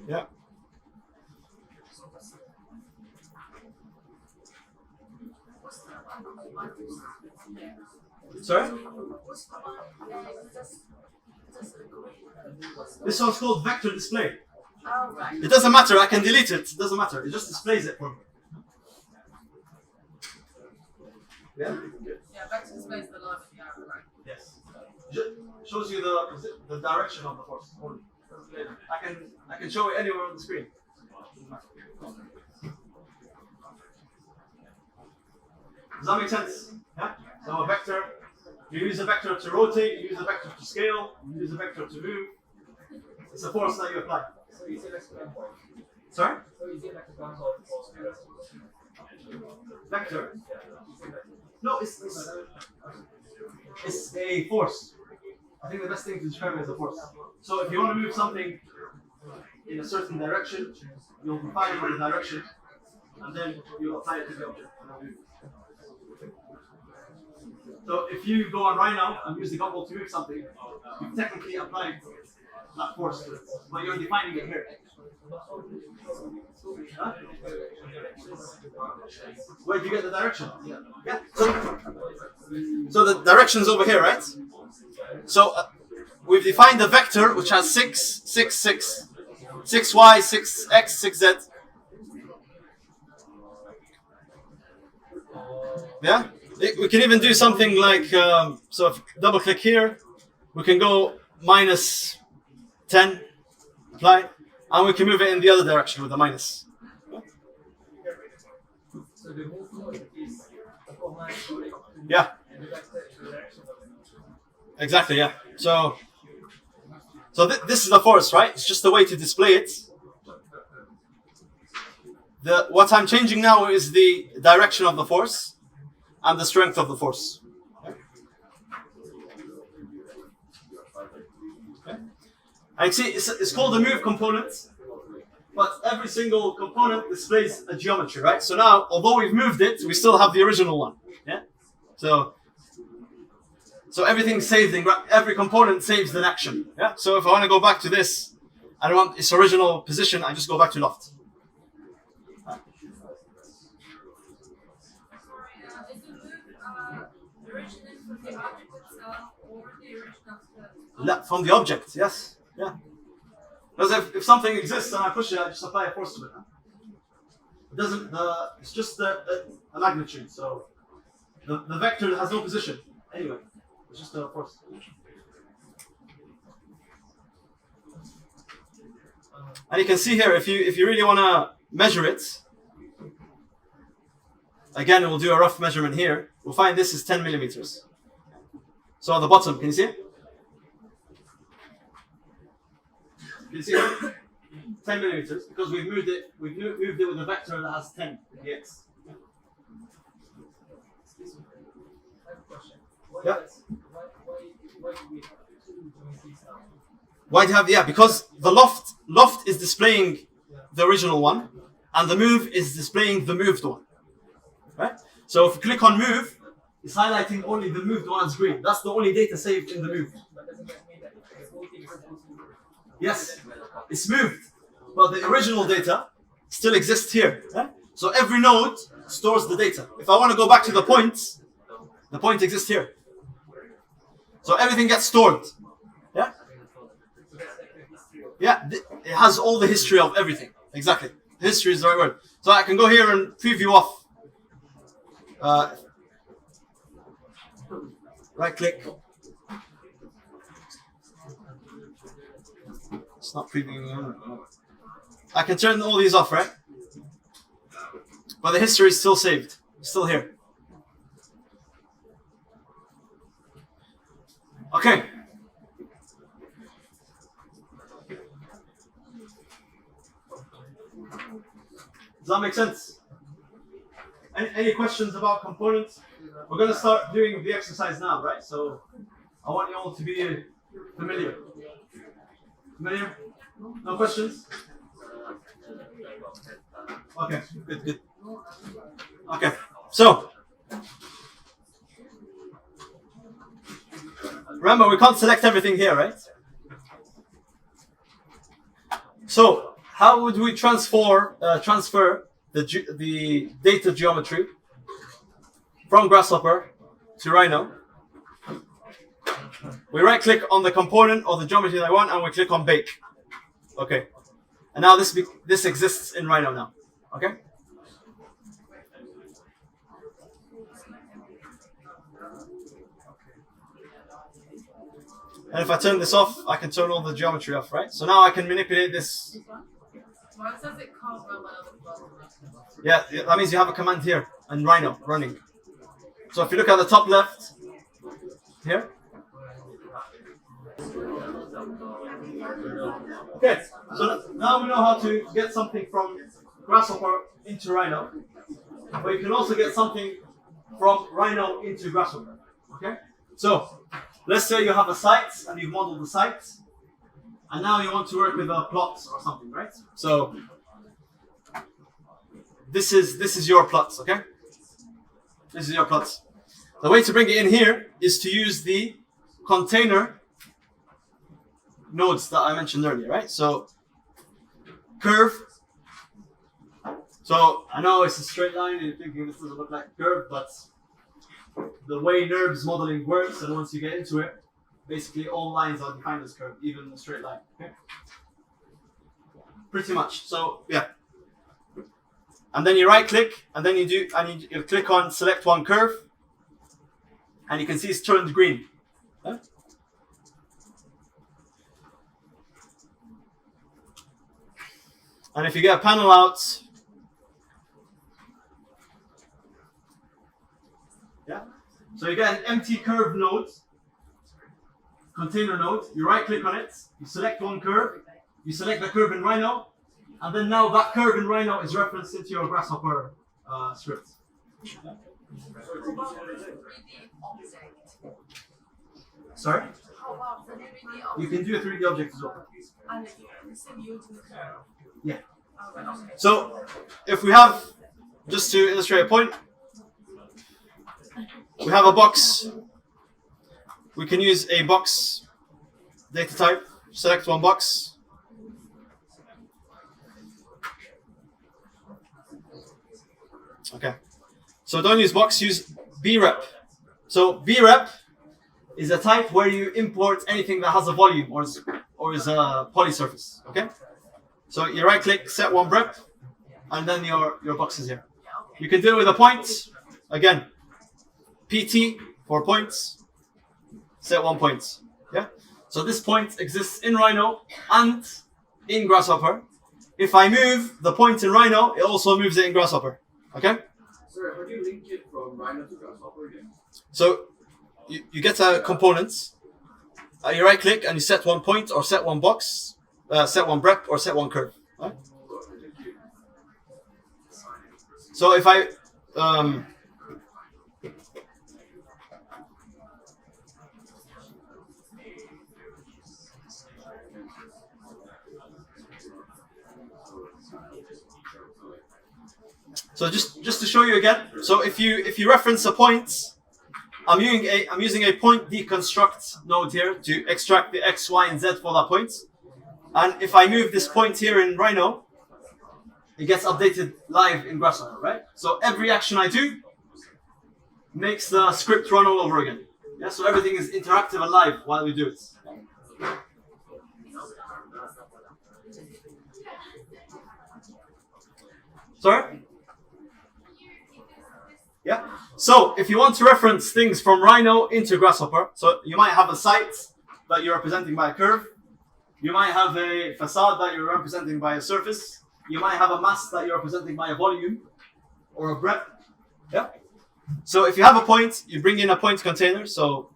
Yeah. Sorry? This one's called vector display. Oh, right. It doesn't matter, I can delete it. It doesn't matter, it just displays it for me. Yeah? Yeah, vector displays the line of the arrow, right? Yes. Shows you the direction of the force. I can show it anywhere on the screen. Does that make sense? Yeah? So a vector, you use a vector to rotate, you use a vector to scale, you use a vector to move. It's a force that you apply. So is it like point? Sorry? So is it like a terms of force? Vector. No, it's a force. I think the best thing to describe it is a force. So if you want to move something in a certain direction, you'll define it with a direction, and then you'll apply it to the object. So if you go on right now and use the gumball to move something, you've technically applied that force to it, but you're defining it here. Huh? Where did you get the direction? Yeah. So the direction's over here, right? So we've defined a vector which has 6, 6, 6, 6y, 6x, 6z. Yeah? We can even do something like, so if double click here, we can go minus 10, apply, and we can move it in the other direction with a minus. So the move node is the command code. Yeah, And the vector is the direction of the node. exactly, yeah. So this is the force, right? It's just a way to display it. What I'm changing now is the direction of the force and the strength of the force. Okay. And you see, it's called a move component, but every single component displays a geometry, right? So now, although we've moved it, we still have the original one. Yeah. So everything's saved in every component saves an action. Yeah. So if I want to go back to this, I don't want its original position. I just go back to loft. Is the move originated from the object itself or the original? From the object, yes. Yeah. Because if something exists and I push it, I just apply a force to it. Huh? It doesn't. It's just a magnitude. So the vector has no position anyway. It's just a force. And you can see here, if you really want to measure it, again, we'll do a rough measurement here. We'll find this is 10 millimeters. So at the bottom, can you see it? Can you see it? 10 10 millimeters because we've moved it with a vector that has 10 in the x. Excuse me. I have a question. Why Yeah. do we have two geometries now? Why do you have, because the loft is displaying the original one, and the move is displaying the moved one. Right? So if you click on move, it's highlighting only the moved one as green. That's the only data saved in the move. But doesn't that mean that the whole thing is supposed to Yes, it's moved, but the original data still exists here. Right? So every node stores the data. If I want to go back to the point exists here. So everything gets stored. Yeah? Yeah, it has all the history of everything. Exactly. History is the right word. So I can go here and preview off. Right click. It's not previewing. I can turn all these off, right? But the history is still saved. Still here. Okay. Does that make sense? Any questions about components? We're going to start doing the exercise now, right? So I want you all to be familiar. Familiar? No questions? Okay, good. Okay, so remember, we can't select everything here, right? So how would we transfer the data geometry from Grasshopper to Rhino? We right click on the component or the geometry that I want and we click on bake. Okay. And now this exists in Rhino now. Okay? And if I turn this off, I can turn all the geometry off, right? So now I can manipulate this. Why does it call from another button? Yeah, that means you have a command here in Rhino running. So if you look at the top left here. Okay, so now we know how to get something from Grasshopper into Rhino. But you can also get something from Rhino into Grasshopper. Okay? So let's say you have a site and you've modeled the site. And now you want to work with a plot or something, right? So this is your plot, okay? This is your plot. The way to bring it in here is to use the container nodes that I mentioned earlier, right? So curve. So I know it's a straight line and you're thinking this doesn't look like a curve, but the way NURBS modeling works, and once you get into it, basically all lines are defined as curve, even a straight line. Okay? Pretty much. So yeah. And then you right click and then you click on select one curve and you can see it's turned green. Huh? And if you get a panel out, yeah. So you get an empty curve node, container node, you right click on it, you select one curve, you select the curve in Rhino, and then now that curve in Rhino is referenced into your Grasshopper script. Yeah. How about the 3D object? Sorry? How about the 3D You object? can do a 3D object as well. And instead using the curve. Yeah. Okay. So if we have, just to illustrate a point, we have a box. We can use a box data type, select one box. Okay. So don't use box, use brep. So brep is a type where you import anything that has a volume or is a polysurface. Okay? So you right click, set one brep, and then your box is here. You can do it with a point. Again, PT for points, set one point. Yeah? So this point exists in Rhino and in Grasshopper. If I move the point in Rhino, it also moves it in Grasshopper. Okay? Sorry, how do you link it from Rhino to Grasshopper again? So you get a component, you right click and you set one point or set one box, set one brep or set one curve. Right? So if I so just to show you again. So if you reference a point, I'm using a point deconstruct node here to extract the x, y, and z for that point. And if I move this point here in Rhino, it gets updated live in Grasshopper, right? So every action I do makes the script run all over again. Yeah, so everything is interactive and live while we do it. Sorry? Yeah. So if you want to reference things from Rhino into Grasshopper, so you might have a site that you're representing by a curve. You might have a facade that you're representing by a surface. You might have a mass that you're representing by a volume or a breadth. Yeah. So if you have a point, you bring in a point container. So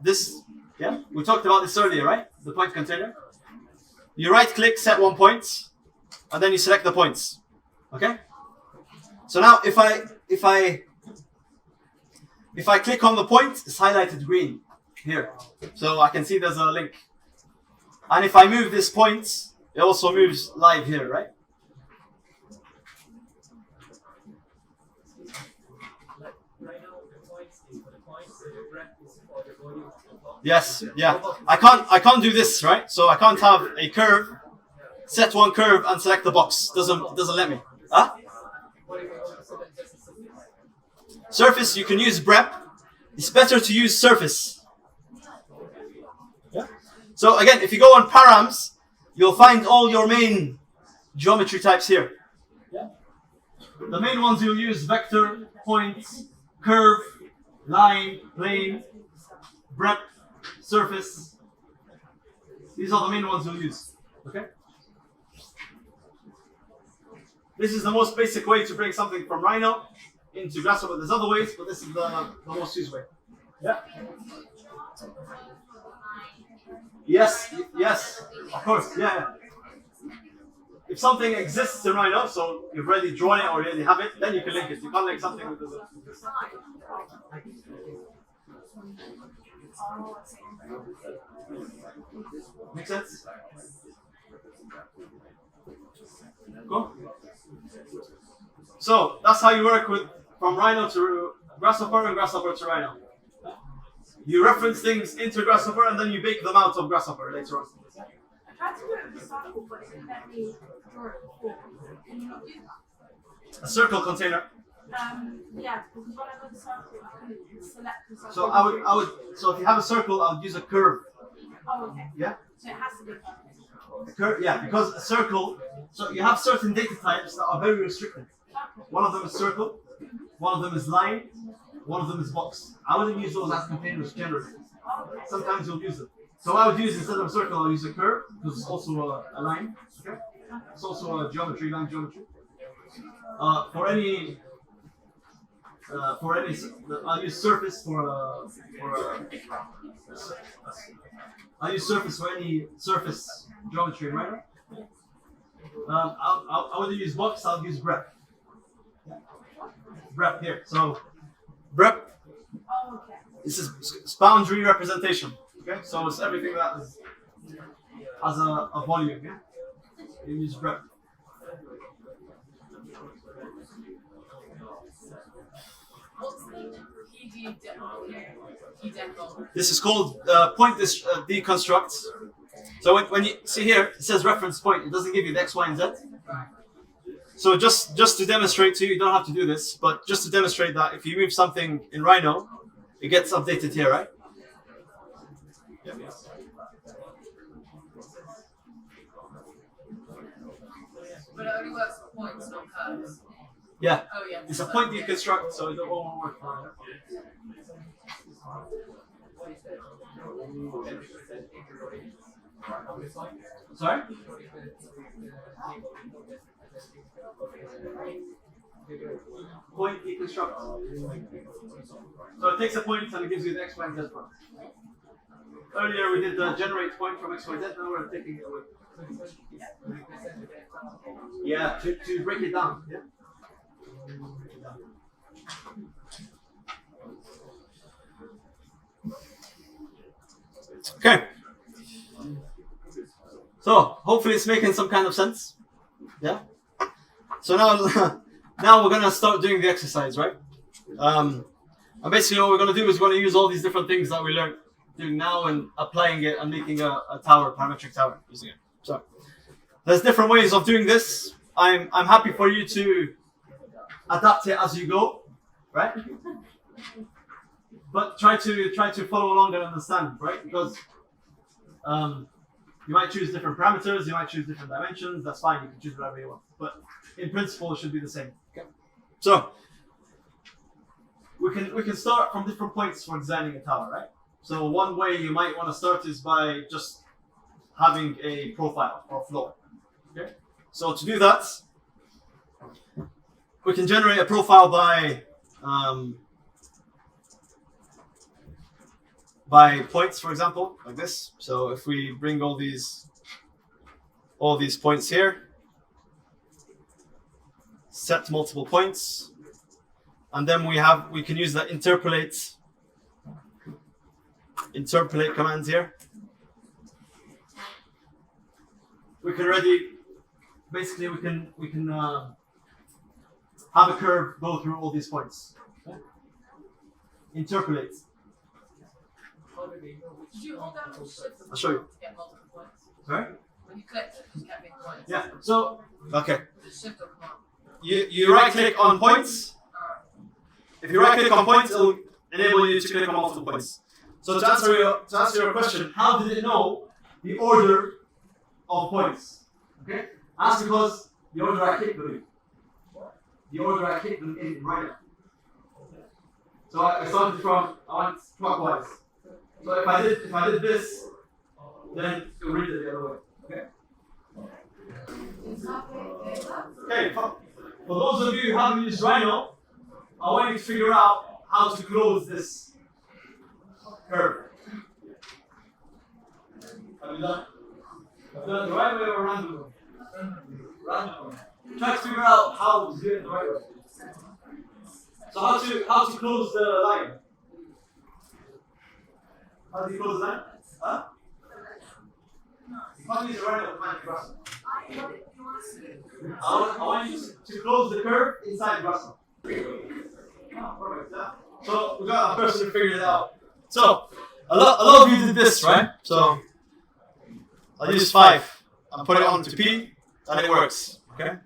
this, yeah, we talked about this earlier, right? The point container. You right click, set one point, and then you select the points. Okay? So now if I click on the point, it's highlighted green here. So I can see there's a link. And if I move this point, it also moves live here, right? Yes, yeah. I can't do this, right? So I can't have a curve, set one curve and select the box. Doesn't let me. Huh? Surface, you can use brep. It's better to use surface. Yeah. So again, if you go on params, you'll find all your main geometry types here. Yeah. The main ones you'll use: vector, point, curve, line, plane, brep, surface. These are the main ones you'll use. Okay. This is the most basic way to bring something from Rhino into Grasshopper. There's other ways, but this is the most used way. Yeah. Yes, of course, yeah. If something exists in Rhino, so you've already drawn it or you already have it, then you can link it. You can't link something that doesn't exist. Make sense? Cool. So that's how you work with from Rhino to Grasshopper and Grasshopper to Rhino. You reference things into Grasshopper and then you bake them out of Grasshopper later on. I tried to do it with a circle, but it didn't let me draw it before. Can you not do that? A circle container. Yeah, because when I got the circle, I couldn't select the circle. So I would. So if you have a circle, I would use a curve. Oh, okay. Yeah. So it has to be perfect. A curve, yeah, because a circle. So you have certain data types that are very restricted. One of them is circle. One of them is line. One of them is box. I wouldn't use those as containers generally. Sometimes you'll use them. So I would use, instead of a circle, I'll use a curve, because it's also a line. Okay? It's also a geometry, line geometry. I'll use surface I'll use surface for any surface geometry, right? I wouldn't use box, I'll use brep. Brep here. So brep is boundary representation. Okay, so it's everything that has a volume. Yeah, you use brep. What's the PD demo? This is called point deconstruct. So when you see here, it says reference point. It doesn't give you the x, y, and z. So just to demonstrate to you, you don't have to do this, but just to demonstrate that if you move something in Rhino, it gets updated here, right? Yeah. But it only works for points, not curves. Yeah. Oh, yeah. It's a point deconstruct, so it won't work. Sorry? Point deconstruct. So it takes a point and it gives you the x, y, and z point. Earlier we did the generate point from x, y, z. Now we're taking it away. Yeah, to break it down. Yeah. Okay. So hopefully it's making some kind of sense. Yeah. So now, now we're gonna start doing the exercise, right? And basically what we're gonna do is we're gonna use all these different things that we learned doing now and applying it and making a tower, parametric tower using it. So there's different ways of doing this. I'm happy for you to adapt it as you go, right? But try to follow along and understand, right? Because you might choose different parameters, you might choose different dimensions. That's fine. You can choose whatever you want. But in principle, it should be the same. Okay. So we can start from different points for designing a tower, right? So one way you might want to start is by just having a profile or floor. Okay. So to do that, we can generate a profile by points, for example, like this. So if we bring all these points here, set multiple points, and then we can use the interpolate command here. We can have a curve go through all these points. Okay? Interpolate. Did you hold down the shift I'll show you. to get multiple points? Sorry? When you click, you get big points. Yeah. So okay. The shift will come up. You right click on points. If you right click on points, it'll enable you to click on multiple points. So to answer your question, how did it know the order of points? Okay? That's because the order I clicked them in. The order I clicked them in right now. So I went clockwise. So if I did this, then it will read it the other way. Okay? Okay, for those of you who haven't used Rhino, I want you to figure out how to close this curve. Have you done it the right way or random way? Random way. Try to figure out how to do it the right way. So how to close the line? How do you close the line? Huh? You can't use the Rhino command in Grasshopper. I want you to close the curve inside Grasshopper. Oh, perfect. Yeah. So we got a person who figured it out. So a lot of you did this, right? So I'll use 5 and put it onto P, and it works. Okay.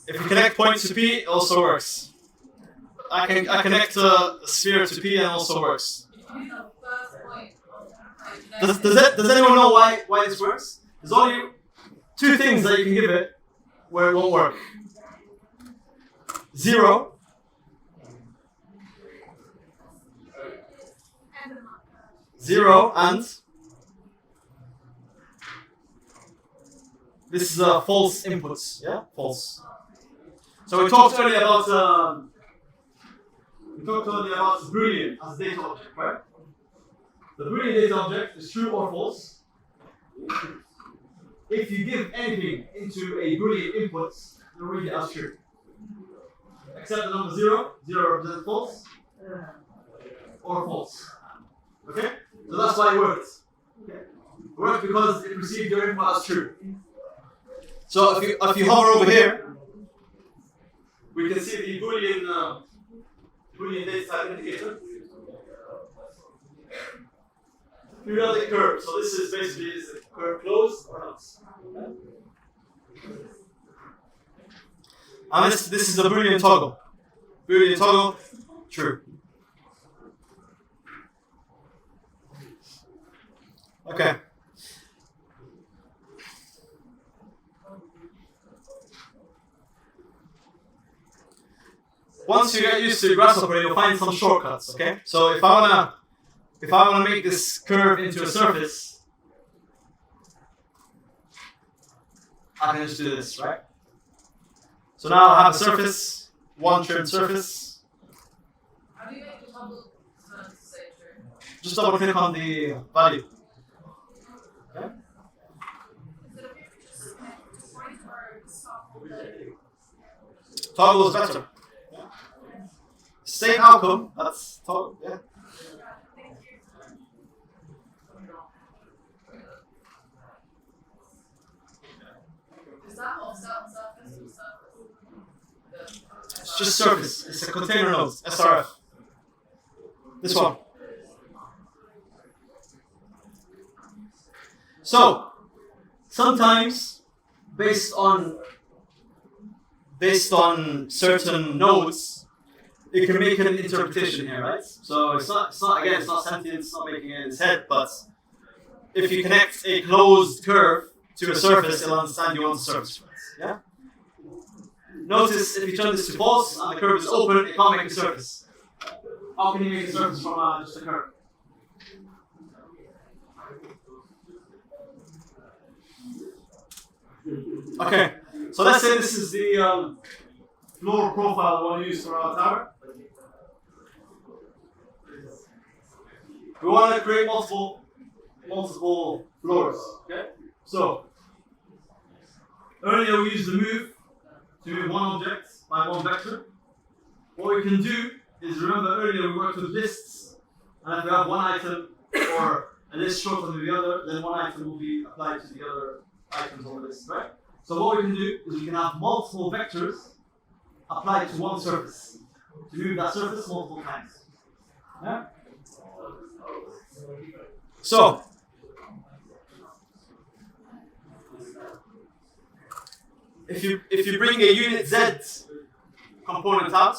If you connect points to P, it also works. I connect a sphere to P, and it also works. Does anyone know why this works? There's only 2 things that you can give it where it won't work. 0 and this is false inputs. Yeah, false. So we talked earlier about Boolean as data object, right? The Boolean data object is true or false. If you give anything into a Boolean input, you'll read it as true. Except the number 0. 0 represents false or false. Okay? So that's why it works. Okay? It works because it received your input as true. So if you hover over here, we can see the Boolean data type indicator. Periodic curve. So this is basically, is the curve closed or not? And this is the Boolean toggle. Boolean toggle, true. Okay. Once you get used to Grasshopper, you'll find some shortcuts. Okay. So if I wanna make this curve into a surface, I can just do this, right? So now I have a surface, one trimmed surface. How do you make the bubble turn to say true? just double click on the value. Okay. Is it okay if we just connect to point or stop the Toggle is better. Yeah. Same outcome. That's toggle. Yeah. thank you. Is that offset surface or surface? It's just surface. It's a container node. SRF. This one. So sometimes based on certain nodes, it can make an interpretation here, right? So it's not sentient, it's not making it in its head, but if you connect a closed curve to a surface, it'll understand you want the surface. Yeah? Notice if you turn this to false and the curve is open, it can't make a surface. How can you make a surface from just a curve? Okay, so let's say this is the floor profile we want to use for our tower. We want to create multiple floors. Okay, so earlier we used the move to move one object by one vector. What we can do is, remember earlier we worked with lists, and if we have one item or a list shorter than the other, then one item will be applied to the other items on the list, right? So what we can do is we can have multiple vectors applied to one surface to move that surface multiple times. Yeah? So if you bring a unit Z component out,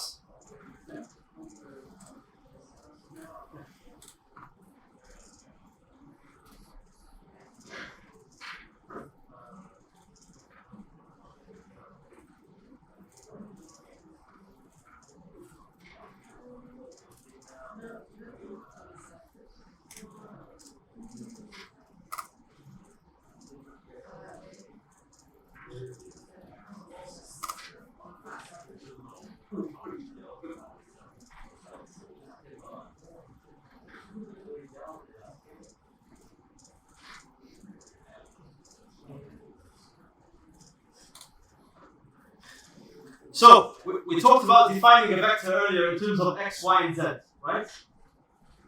so we talked about defining a vector earlier in terms of x, y, and z, right?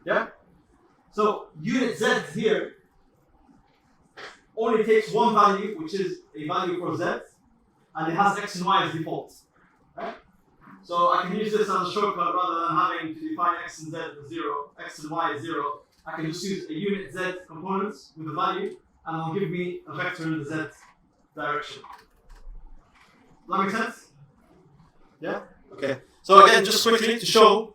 Yeah? So unit z here only takes one value, which is a value for z, and it has x and y as default. Right? So I can use this as a shortcut rather than having to define x and z as 0, x and y as 0. I can just use a unit z component with a value, and it'll give me a vector in the z direction. Does that make sense? Yeah? Okay. So again, just quickly to show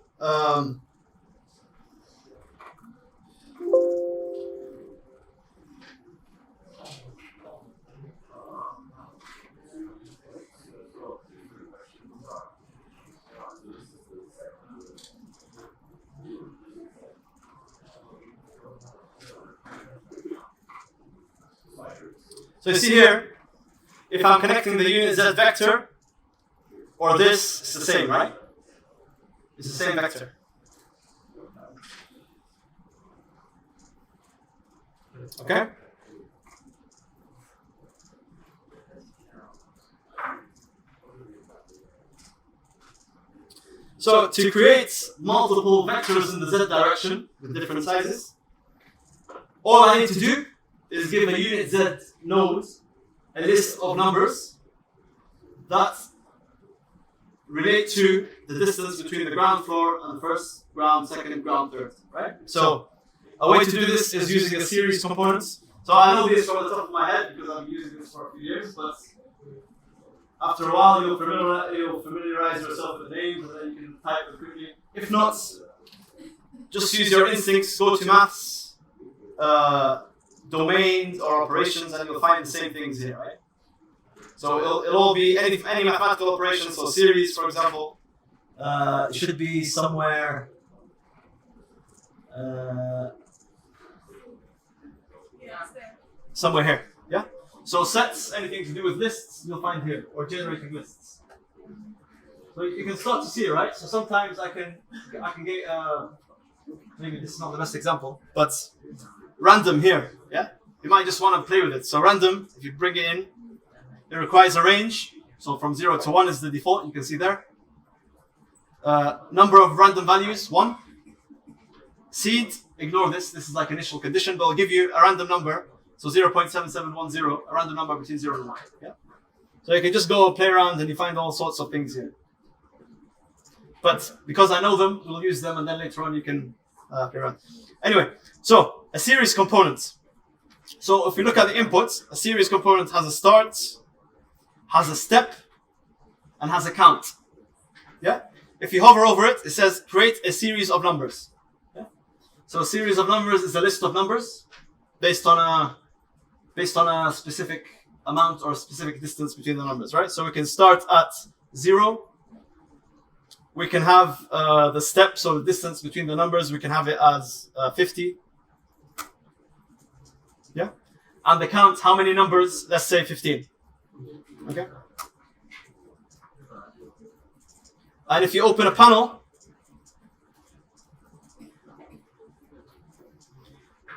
so you see here, if I'm connecting the unit z vector or this, it's the same, right? It's the same vector. Okay? So to create multiple vectors in the z direction with different sizes, all I need to do is give a unit z node a list of numbers that relate to the distance between the ground floor and the first ground, second ground, third, right? So a way to do this is using a series component. So I know this from the top of my head because I've been using this for a few years, but after a while you'll familiarize yourself with the names and then you can type it quickly. If not, just use your instincts, go to maths, domains or operations, and you'll find the same things here, right? So it'll all be any mathematical operation. So series, for example, should be somewhere. Somewhere here, yeah. So sets, anything to do with lists, you'll find here, or generating lists. So you can start to see, right? So sometimes I can get maybe this is not the best example, but random here, yeah? You might just want to play with it. So random, if you bring it in, it requires a range. So from 0 to 1 is the default, you can see there. Number of random values, 1. Seed, ignore this is like initial condition, but it'll give you a random number. So 0.7710, a random number between 0 and 1. Yeah? So you can just go play around and you find all sorts of things here. But because I know them, we'll use them and then later on you can play around. Anyway, so a series component. So if we look at the inputs, a series component has a start, has a step, and has a count. Yeah? If you hover over it, it says create a series of numbers. Yeah? So a series of numbers is a list of numbers based on a specific amount or specific distance between the numbers, right? So we can start at 0. We can have the step, so the distance between the numbers, we can have it as 50. Yeah? And the count, how many numbers? Let's say 15. Okay? And if you open a panel,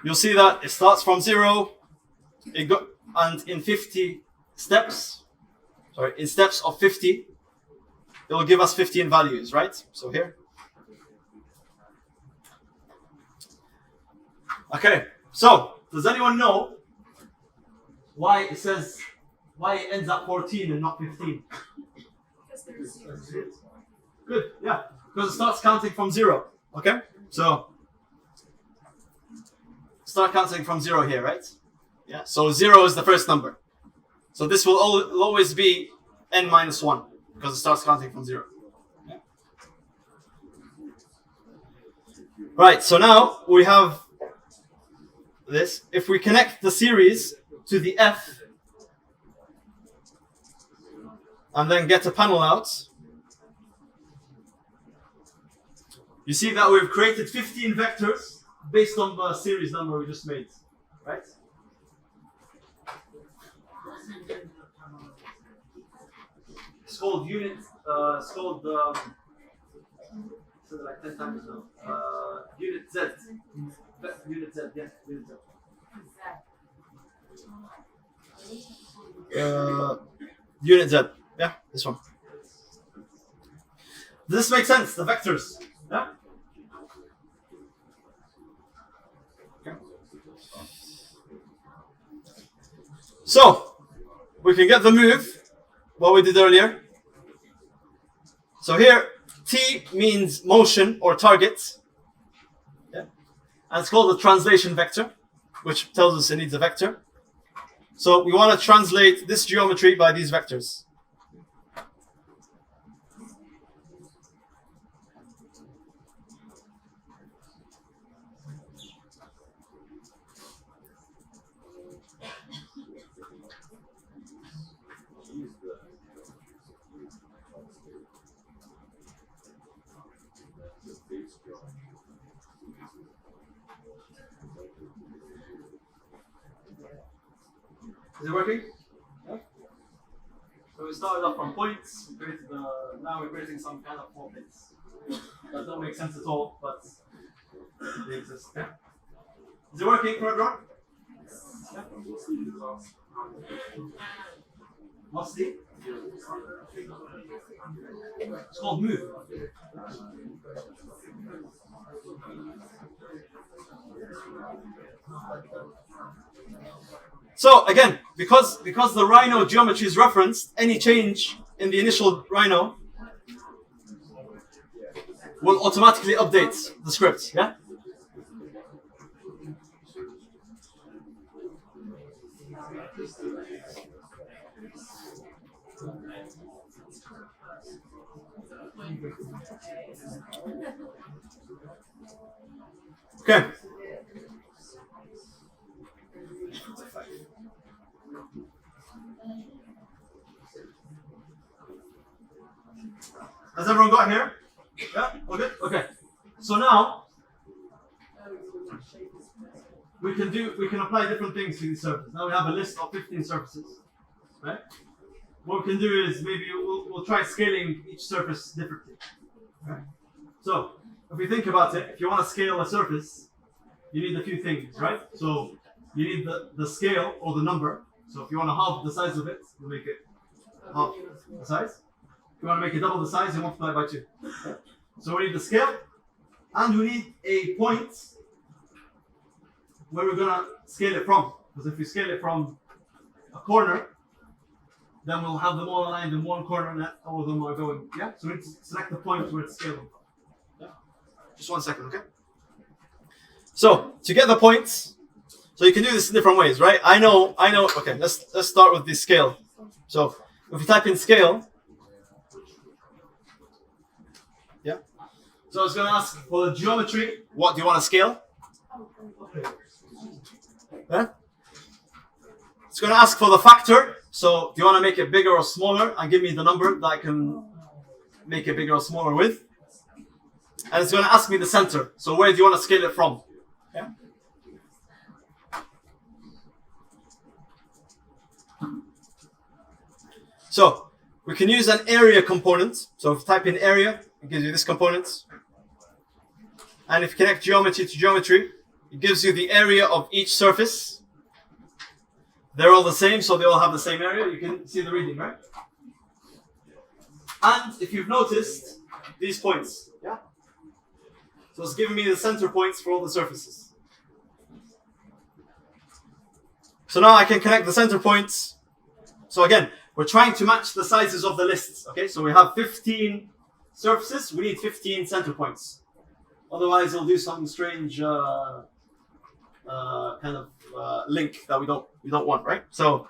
you'll see that it starts from 0, and in 50 steps, in steps of 50, it will give us 15 values, right? So here. Okay, so does anyone know why it ends at 14 and not 15? Because there's zero. Good, yeah, because it starts counting from 0. Okay, so start counting from 0 here, right? Yeah, so 0 is the first number. So this will always be n minus 1 because it starts counting from 0. Yeah. Right, so now we have this. If we connect the series to the F and then get a panel out, you see that we've created 15 vectors based on the series number we just made, right? It's called unit, it's called, so like 10 times now. Unit Z. Unit Z, yeah, unit Z. Unit Z, yeah, this one. Does this make sense, the vectors? Yeah? Okay. So, we can get the move, what we did earlier. So here, T means motion or target. Yeah? And it's called a translation vector, which tells us it needs a vector. So we want to translate this geometry by these vectors. Is it working? Yeah. So we started off from points, we created now we're creating some kind of 4 bits. That don't make sense at all, but they exist. Yeah. Is it working for everyone? Yeah. What's the? It's called move. So again, because the rhino geometry is referenced, any change in the initial rhino will automatically update the script. Yeah. Okay. Has everyone got here? Yeah? All good? Okay. So now we can apply different things to these surfaces. Now we have a list of 15 surfaces. Right? What we can do is maybe we'll try scaling each surface differently. Right? So if you think about it, if you want to scale a surface, you need a few things, right? So you need the scale or the number. So if you want to halve the size of it, you make it half the size. If you want to make it double the size, you multiply by 2. So we need the scale, and we need a point where we're gonna scale it from. Because if we scale it from a corner, then we'll have them all aligned in one corner and all of them are going, yeah? So we need to select the point where it's scalable. Yeah. Just 1 second, okay? So to get the points, so you can do this in different ways, right? I know, okay, let's start with the scale. So if we type in scale, yeah. So it's gonna ask for the geometry, what do you want to scale? Yeah. It's going to ask for the factor. So do you want to make it bigger or smaller? And give me the number that I can make it bigger or smaller with. And it's going to ask me the center. So where do you want to scale it from? Yeah. So we can use an area component. So if you type in area, it gives you this component. And if you connect geometry to geometry, it gives you the area of each surface. They're all the same, so they all have the same area. You can see the reading, right? And if you've noticed, these points, yeah? So it's giving me the center points for all the surfaces. So now I can connect the center points. So again, we're trying to match the sizes of the lists, okay? So we have 15 surfaces, we need 15 center points. Otherwise, it'll do some strange link that we don't want, right? So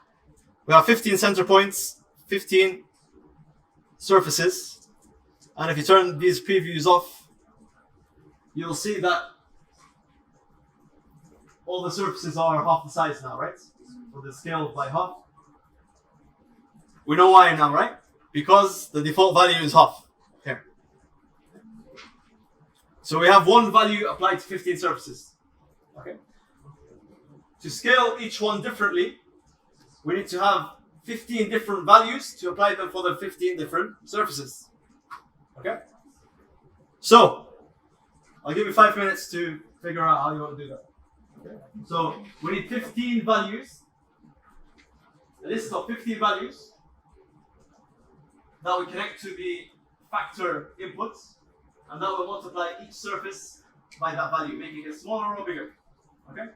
we have 15 center points, 15 surfaces, and if you turn these previews off, you'll see that all the surfaces are half the size now, right? So they're scaled by half. We know why now, right? Because the default value is half. Here. So we have one value applied to 15 surfaces. Okay. To scale each one differently, we need to have 15 different values to apply them for the 15 different surfaces. Okay? So, I'll give you 5 minutes to figure out how you want to do that. Okay? So, we need 15 values, a list of 15 values that we connect to the factor inputs, and that will multiply each surface by that value, making it smaller or bigger. Okay?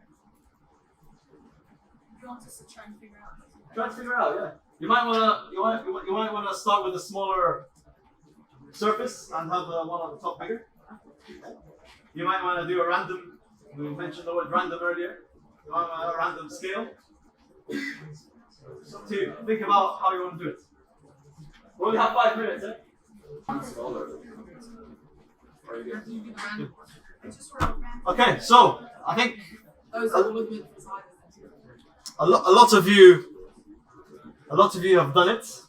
You want us to try and figure out? Try to figure out, yeah. You might wanna start with a smaller surface and have the one on the top bigger. You might wanna do a random. We mentioned the word random earlier. You might want a random scale. It's up to you. Think about how you want to do it. We only have 5 minutes, eh? Okay, so I think a lot of you have done it,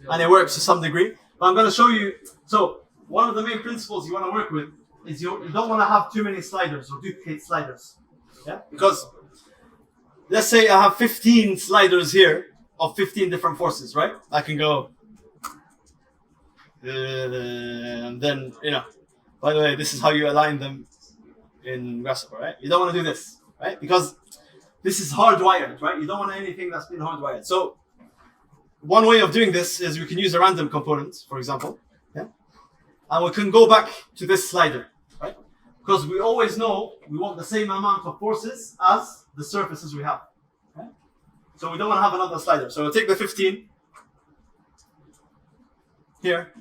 and it works to some degree. But I'm going to show you. So one of the main principles you want to work with is you don't want to have too many sliders or duplicate sliders. Yeah, because let's say I have 15 sliders here of 15 different forces, right? I can go, and then by the way, this is how you align them in Grasshopper, right? You don't want to do this, right? Because this is hardwired, right? You don't want anything that's been hardwired. So one way of doing this is we can use a random component, for example, yeah? And we can go back to this slider, right? Because we always know we want the same amount of forces as the surfaces we have. Okay? So we don't want to have another slider. So we'll take the 15 here.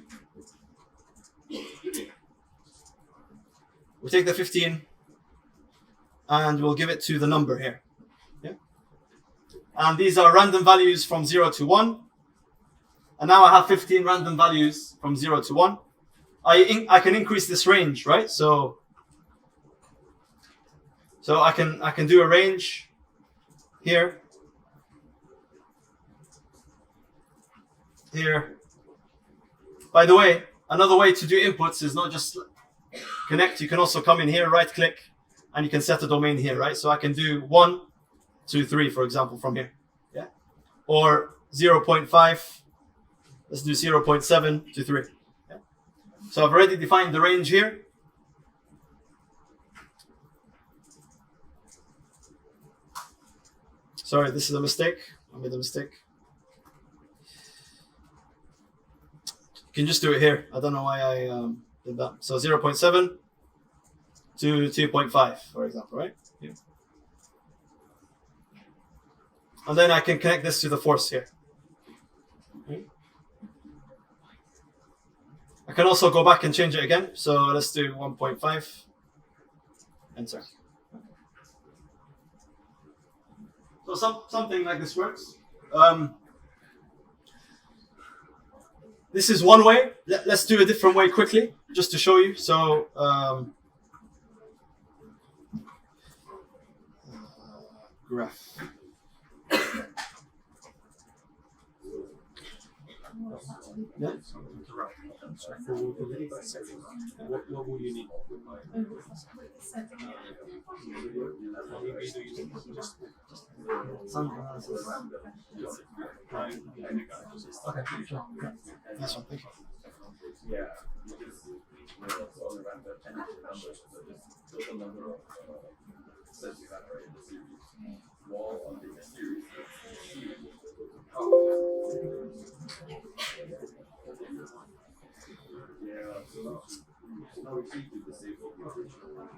We'll take the 15 and we'll give it to the number here. Yeah? And these are random values from 0 to 1. And now I have 15 random values from 0 to 1. I can increase this range, right? So I can do a range here, here. By the way, another way to do inputs is not just connect. You can also come in here, right click, and you can set a domain here, right? So I can do 1, 2, 3, for example, from here. Yeah. Or 0.5. Let's do 0.7 to 3. Yeah. So I've already defined the range here. Sorry, this is a mistake. I made a mistake. You can just do it here. I don't know why I did that. So 0.7 to 2.5, for example, right? Yeah. And then I can connect this to the force here. Okay. I can also go back and change it again. So let's do 1.5. Enter. So something like this works. This is one way. Let's do a different way quickly, just to show you. So graph. Yeah. What will you need? Some analysis. Okay, sure. Nice one, thank you. Yeah. It's all around the 10 numbers, so just total number of sets you have right in the series. Wall on the series. Yeah, so now we keep to disable the original.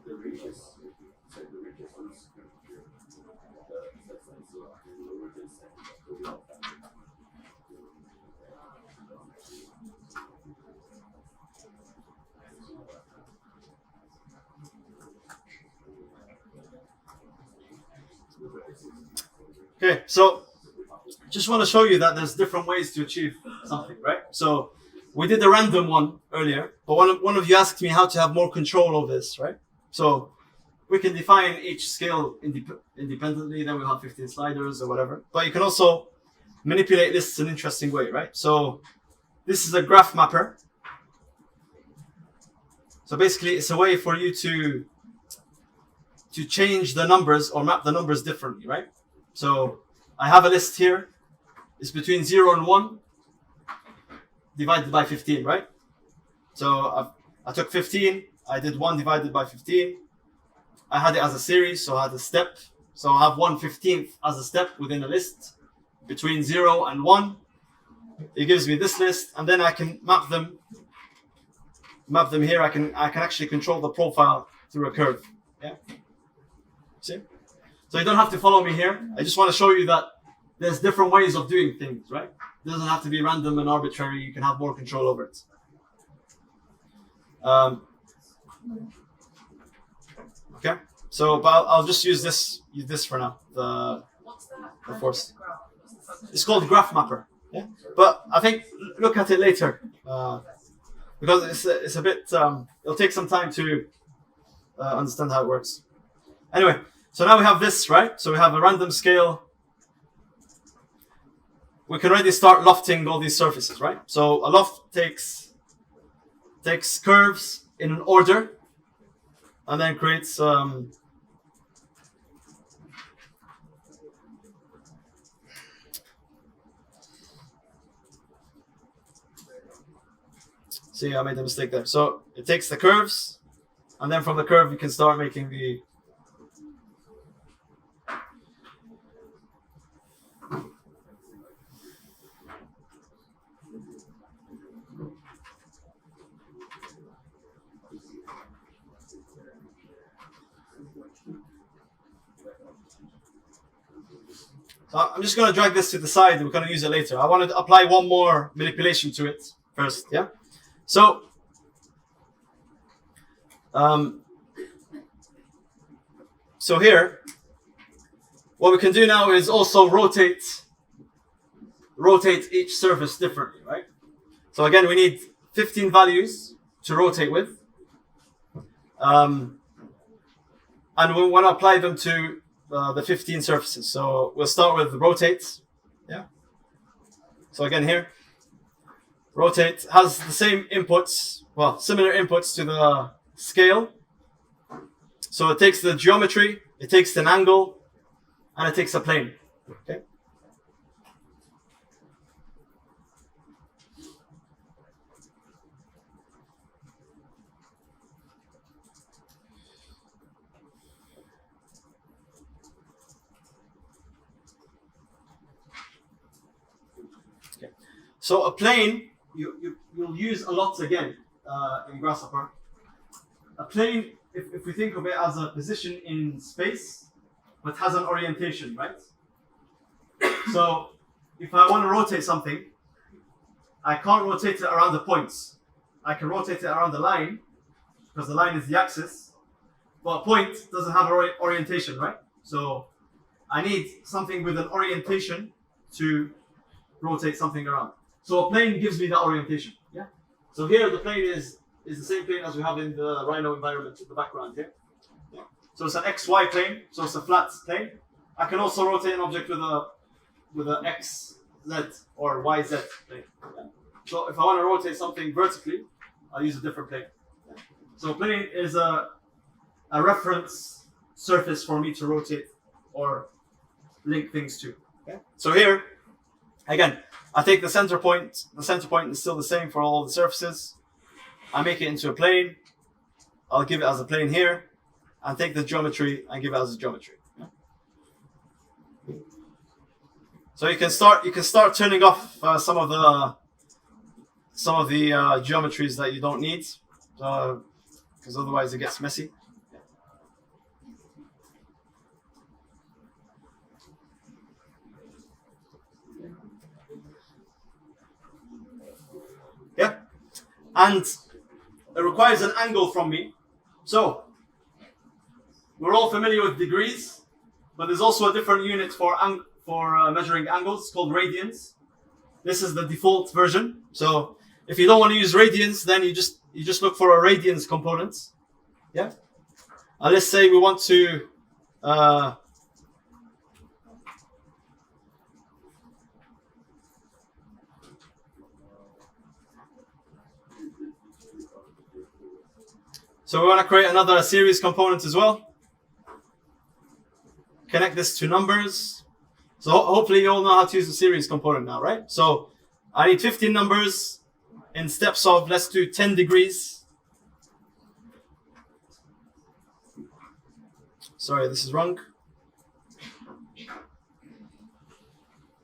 Division 50. Okay, so just want to show you that there's different ways to achieve something, right? So we did the random one earlier, but one of you asked me how to have more control over this, right? So we can define each scale independently, then we'll have 15 sliders or whatever. But you can also manipulate lists in an interesting way, right? So this is a graph mapper. So basically it's a way for you to change the numbers or map the numbers differently, right? So I have a list here. It's between 0 and 1 divided by 15, right? So I took 15. I did 1 divided by 15. I had it as a series, so I had a step. So I have 1/15 as a step within a list between 0 and 1. It gives me this list, and then I can map them here. I can actually control the profile through a curve. Yeah. See? So you don't have to follow me here. I just want to show you that there's different ways of doing things, right? It doesn't have to be random and arbitrary. You can have more control over it. Okay. So, but I'll just use this for now. What's that? The force. Graph? It's called graph mapper. Yeah. But I think look at it later because it's a bit. It'll take some time to understand how it works. Anyway. So now we have this, right? So we have a random scale. we can already start lofting all these surfaces, right? So a loft takes curves in an order, and then creates see, I made a mistake there. So it takes the curves, and then from the curve you can start making the So I'm just going to drag this to the side and we're going to use it later. I wanted to apply one more manipulation to it first, yeah? So, so here, what we can do now is also rotate each surface differently, right? So again, we need 15 values to rotate with. And we want to apply them to the 15 surfaces. So we'll start with rotate. Yeah. So again here, rotate has the same inputs, well, similar inputs to the scale. So it takes the geometry, it takes an angle, and it takes a plane. Okay. So a plane, you'll use a lot again in Grasshopper. A plane, if we think of it as a position in space, but has an orientation, right? So if I want to rotate something, I can't rotate it around the points. I can rotate it around the line, because the line is the axis, but a point doesn't have an orientation, right? So I need something with an orientation to rotate something around. So a plane gives me that orientation. Yeah. So here the plane is the same plane as we have in the Rhino environment in the background here. Yeah. So it's an XY plane. So it's a flat plane. I can also rotate an object with a XZ or YZ plane. Yeah. So if I want to rotate something vertically, I'll use a different plane. Yeah. So a plane is a reference surface for me to rotate or link things to. Okay. So here, again, I take the center point. The center point is still the same for all the surfaces. I make it into a plane. I'll give it as a plane here, and take the geometry and give it as a geometry. Yeah. So you can start turning off some of the geometries that you don't need, because otherwise it gets messy. Yeah, and it requires an angle from me. So we're all familiar with degrees, but there's also a different unit for measuring angles called radians. This is the default version. So if you don't want to use radians, then you just look for a radians component. Yeah. And let's say we want to so we want to create another series component as well. Connect this to numbers. So hopefully you all know how to use the series component now, right? So I need 15 numbers in steps of, let's do 10 degrees. Sorry, this is wrong.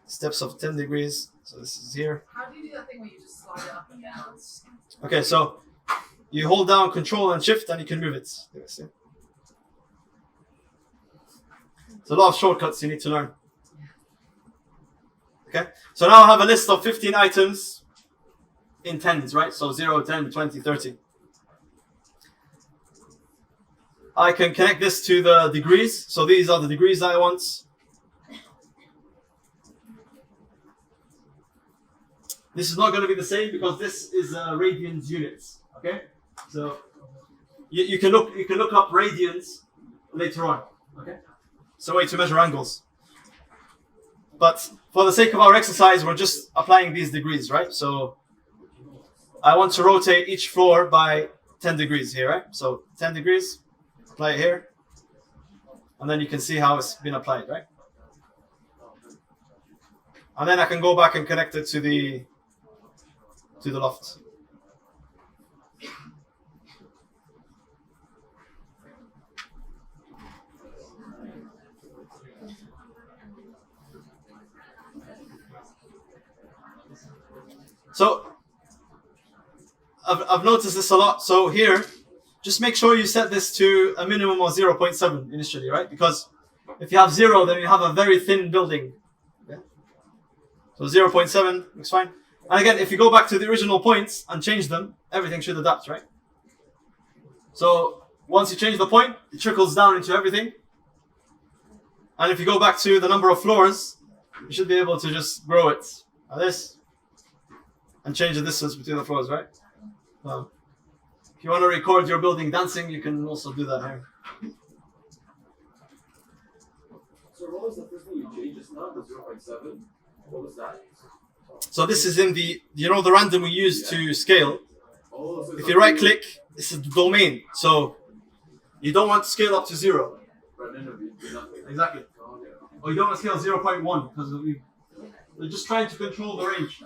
Steps of 10 degrees. So this is here. How do you do that thing where you just slide it up and down? Okay, so you hold down Control and Shift and you can move it. There's a lot of shortcuts you need to learn. Okay, so now I have a list of 15 items in tens, right? So 0, 10, 20, 30. I can connect this to the degrees. So these are the degrees that I want. This is not going to be the same because this is radians units. Okay, so you can look up radians later on. Okay, it's a way to measure angles. But for the sake of our exercise, we're just applying these degrees, right? So I want to rotate each floor by 10 degrees here, right? So 10 degrees, apply it here. And then you can see how it's been applied, right? And then I can go back and connect it to the loft. So I've noticed this a lot. So here, just make sure you set this to a minimum of 0.7 initially, right? Because if you have 0, then you have a very thin building. Yeah? So 0.7 looks fine. And again, if you go back to the original points and change them, everything should adapt, right? So once you change the point, it trickles down into everything. And if you go back to the number of floors, you should be able to just grow it like this and change the distance between the floors, right? If you want to record your building dancing, you can also do that here. So what was the first thing you changed just now? The 0.7? What was that? So this is in the, you know, the random we use to scale. Oh, so If you right click, this is the domain. So you don't want to scale up to 0. Right, no, you're not. Exactly. Oh, okay. Or you don't want to scale 0.1 because we're just trying to control the range.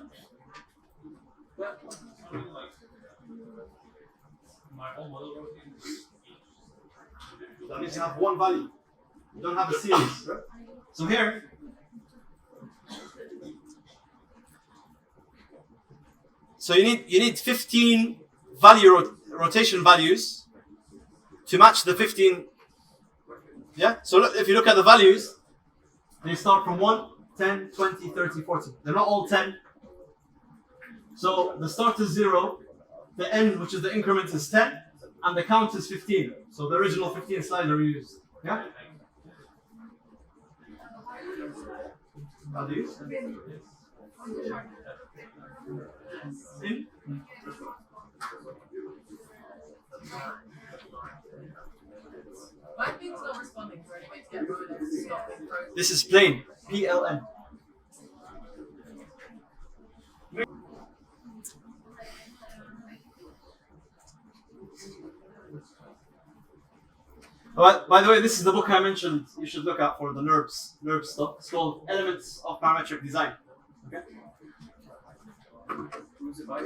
That means you have one value. You don't have a series. Right? So here, so you need 15 rotation values to match the 15. Yeah. So look, if you look at the values, they start from 1, 10, 20, 30, 40. They're not all 10. So the start is 0, the end, which is the increment, is 10, and the count is 15. So the original 15 slider we used. Yeah? Values? In? My thing's not responding for anybody to get rid of it. Stop it, frozen. This is plain. PLN. By the way, this is the book I mentioned you should look at for the NURBS stuff. It's called Elements of Parametric Design. Okay?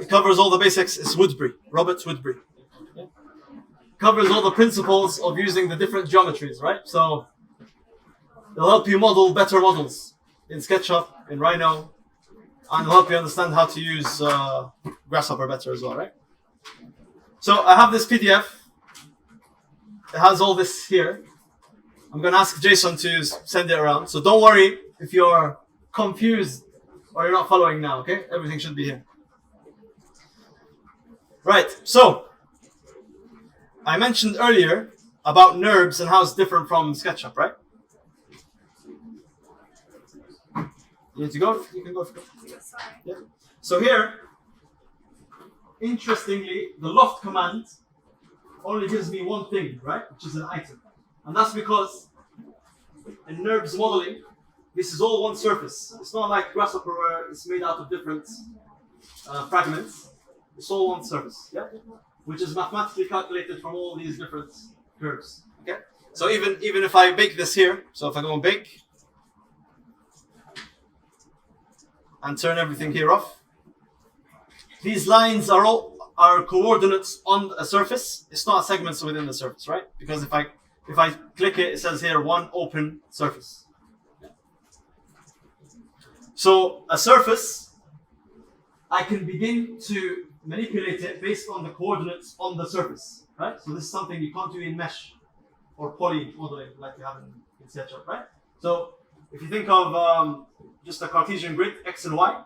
It covers all the basics. It's Woodbury, Robert Woodbury. Yeah? Covers all the principles of using the different geometries, right? So it'll help you model better models in SketchUp, in Rhino, and it'll help you understand how to use Grasshopper better as well, right? So I have this PDF. It has all this here. I'm going to ask Jason to send it around. So don't worry if you're confused or you're not following now, okay? Everything should be here. Right, so I mentioned earlier about NURBS and how it's different from SketchUp, right? You need to go? You can go. Yeah. So here, interestingly, the loft command only gives me one thing, right? Which is an item. And that's because in NURBS modeling, this is all one surface. It's not like Grasshopper where it's made out of different fragments. It's all one surface, yeah? Which is mathematically calculated from all these different curves, okay? So even if I bake this here, so if I go and bake and turn everything here off, these lines are coordinates on a surface. It's not segments within the surface, right? Because if I click it, it says here one open surface. So a surface, I can begin to manipulate it based on the coordinates on the surface, right? So this is something you can't do in mesh or poly modeling like you have in SketchUp, right? So if you think of just a Cartesian grid, X and Y,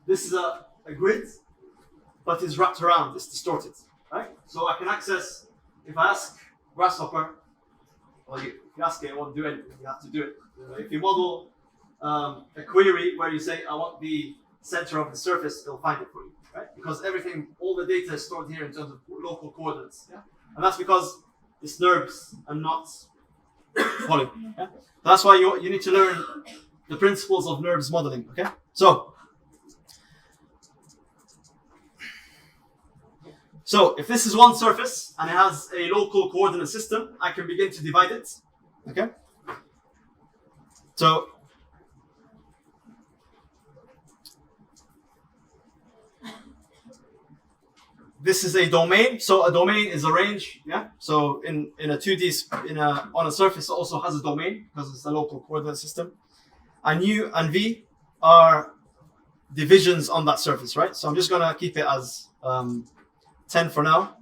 this is a grid, but it's wrapped around, it's distorted, right? So I can access, if I ask Grasshopper, well, if you ask it, it won't do anything, you have to do it. If you model a query where you say, I want the center of the surface, it'll find it for you, right? Because everything, all the data is stored here in terms of local coordinates, yeah? And that's because it's NURBS and not poly, yeah? That's why you need to learn the principles of NURBS modeling. Okay, so if this is one surface and it has a local coordinate system, I can begin to divide it. Okay, so this is a domain. So a domain is a range. Yeah. So in a 2D on a surface, it also has a domain because it's a local coordinate system. And U and V are divisions on that surface, right? So I'm just gonna keep it as 10 for now.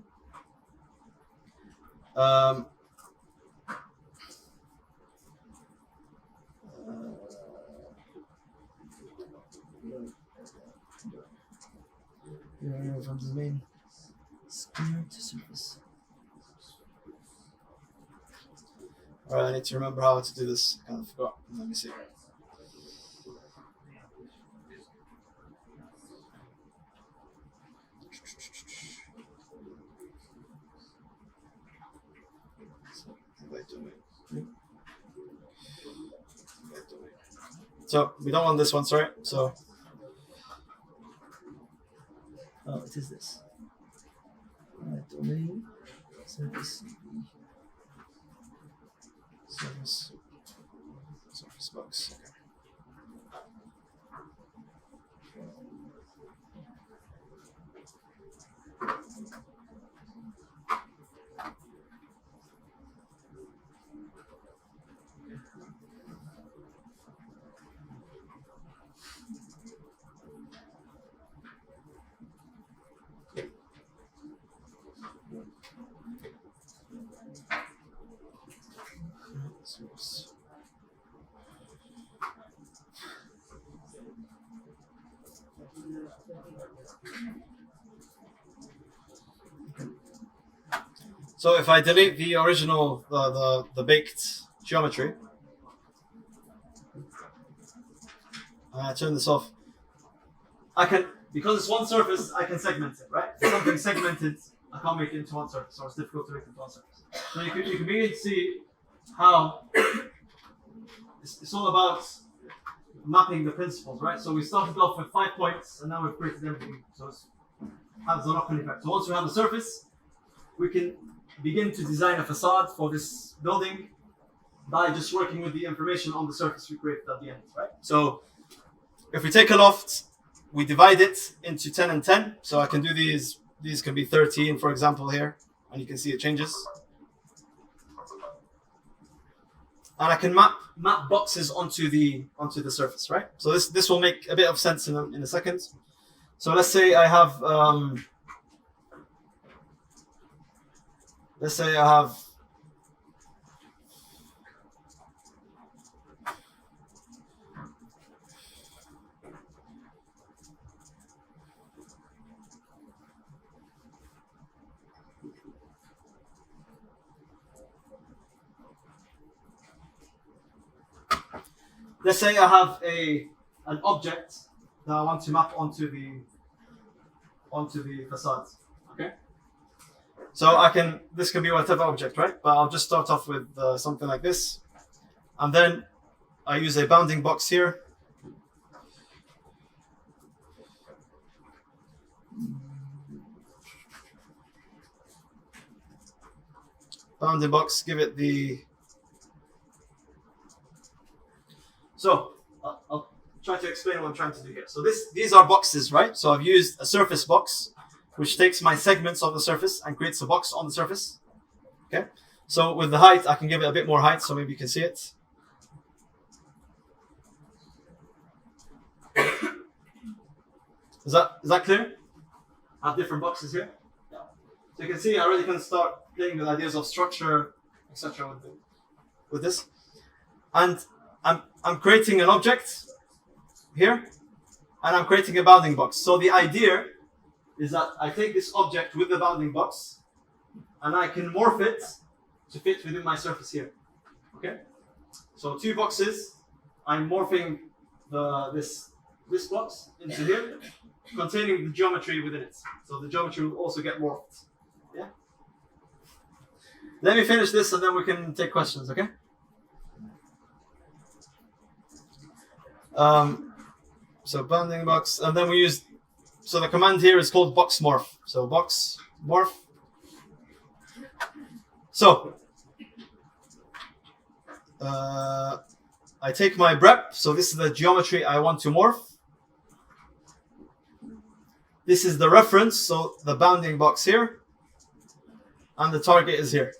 From the domain. Square to surface. Alright, I need to remember how to do this. I kind of forgot. Let me see. So we don't want this one, sorry. So it is this. Domain, surface box. Okay. So if I delete the original, the baked geometry, and I turn this off, I can, because it's one surface, I can segment it, right? If something segmented, I can't make it into one surface, or it's difficult to make it into one surface. So you can begin to see how it's all about mapping the principles, right? So we started off with 5 points, and now we've created everything. So it has a knock-on effect. So once we have a surface, we can begin to design a facade for this building by just working with the information on the surface we created at the end, right? So if we take a loft, we divide it into 10 and 10. So I can do these can be 13, for example, here, and you can see it changes. And I can map boxes onto the surface, right? So this will make a bit of sense in a second. So let's say I have an object that I want to map onto the facade. Okay. So this can be whatever object, right? But I'll just start off with something like this. And then I use a bounding box here. Bounding box, give it the... So I'll try to explain what I'm trying to do here. So these are boxes, right? So I've used a surface box, which takes my segments of the surface and creates a box on the surface. Okay. So with the height, I can give it a bit more height, so maybe you can see it. Is that clear? I have different boxes here. Yeah. So you can see I already can start playing with ideas of structure, etc. with this. And I'm creating an object here, and I'm creating a bounding box. So the idea is that I take this object with the bounding box, and I can morph it to fit within my surface here. Okay. So 2 boxes. I'm morphing this box into here, containing the geometry within it. So the geometry will also get morphed. Yeah. Let me finish this, and then we can take questions. Okay. So bounding box, and then we use. So the command here is called box morph. So box morph. So I take my brep. So this is the geometry I want to morph. This is the reference. So the bounding box here, and the target is here.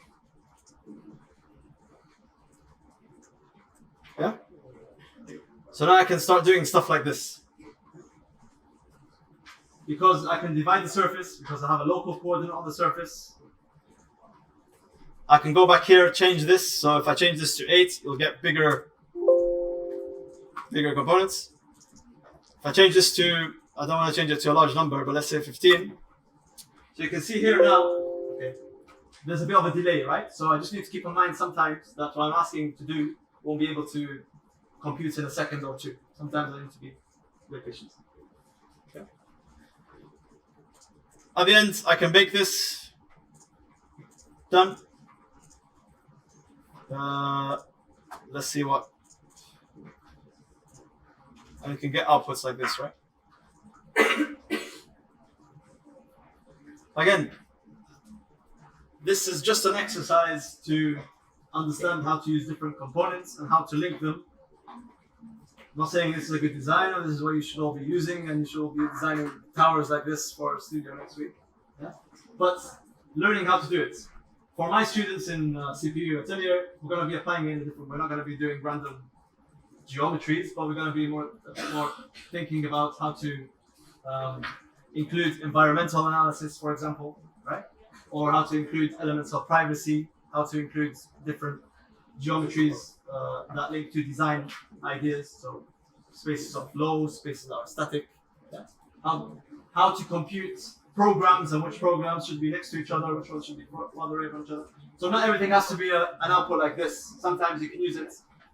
Yeah. So now I can start doing stuff like this. Because I can divide the surface, because I have a local coordinate on the surface. I can go back here, change this. So if I change this to 8, you'll get bigger components. If I change this to, I don't want to change it to a large number, but let's say 15. So you can see here now, okay, there's a bit of a delay, right? So I just need to keep in mind sometimes that what I'm asking to do won't be able to compute in a second or two. Sometimes I need to be very patient. Okay. At the end, I can bake this. Done. Let's see what. And you can get outputs like this, right? Again, this is just an exercise to understand how to use different components and how to link them. I'm not saying this is a good design or this is what you should all be using and you should all be designing towers like this for studio next week. Yeah? But learning how to do it. For my students in CPU Atelier, we're going to be applying it in a different. We're not going to be doing random geometries, but we're going to be more thinking about how to include environmental analysis, for example, right? Or how to include elements of privacy, how to include different geometries that link to design ideas. So spaces of flow, spaces that are static. Yeah. How to compute programs and which programs should be next to each other, which ones should be farther away from each other. So not everything has to be an output like this. Sometimes you can use it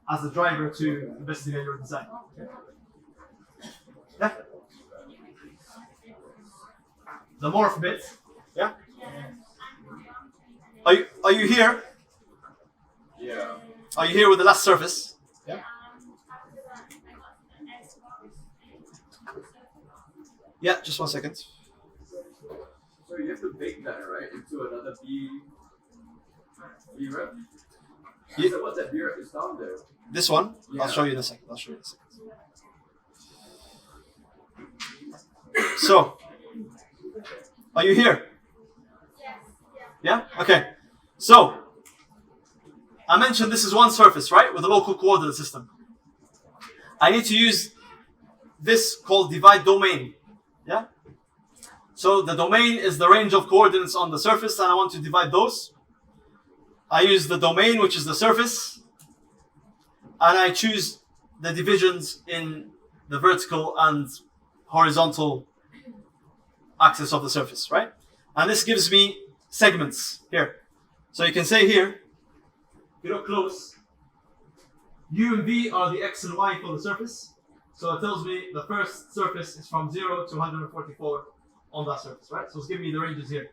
as a driver to investigate your design. Okay. Yeah. The morph bit. Yeah. Are you here? Yeah. Are you here with the last surface? Yeah. Yeah. Just 1 second. So you have to bake that, right, into another B rep? Yeah. So what's that B rep? It's down there. This one? Yeah. I'll show you in a second. So, are you here? Yeah? Okay. So, I mentioned this is one surface, right? With a local coordinate system. I need to use this called divide domain. Yeah? So the domain is the range of coordinates on the surface and I want to divide those. I use the domain, which is the surface, and I choose the divisions in the vertical and horizontal axis of the surface, right? And this gives me segments here. So you can say here, if you look close, U and V are the X and Y for the surface. So it tells me the first surface is from 0 to 144 on that surface, right? So it's giving me the ranges here.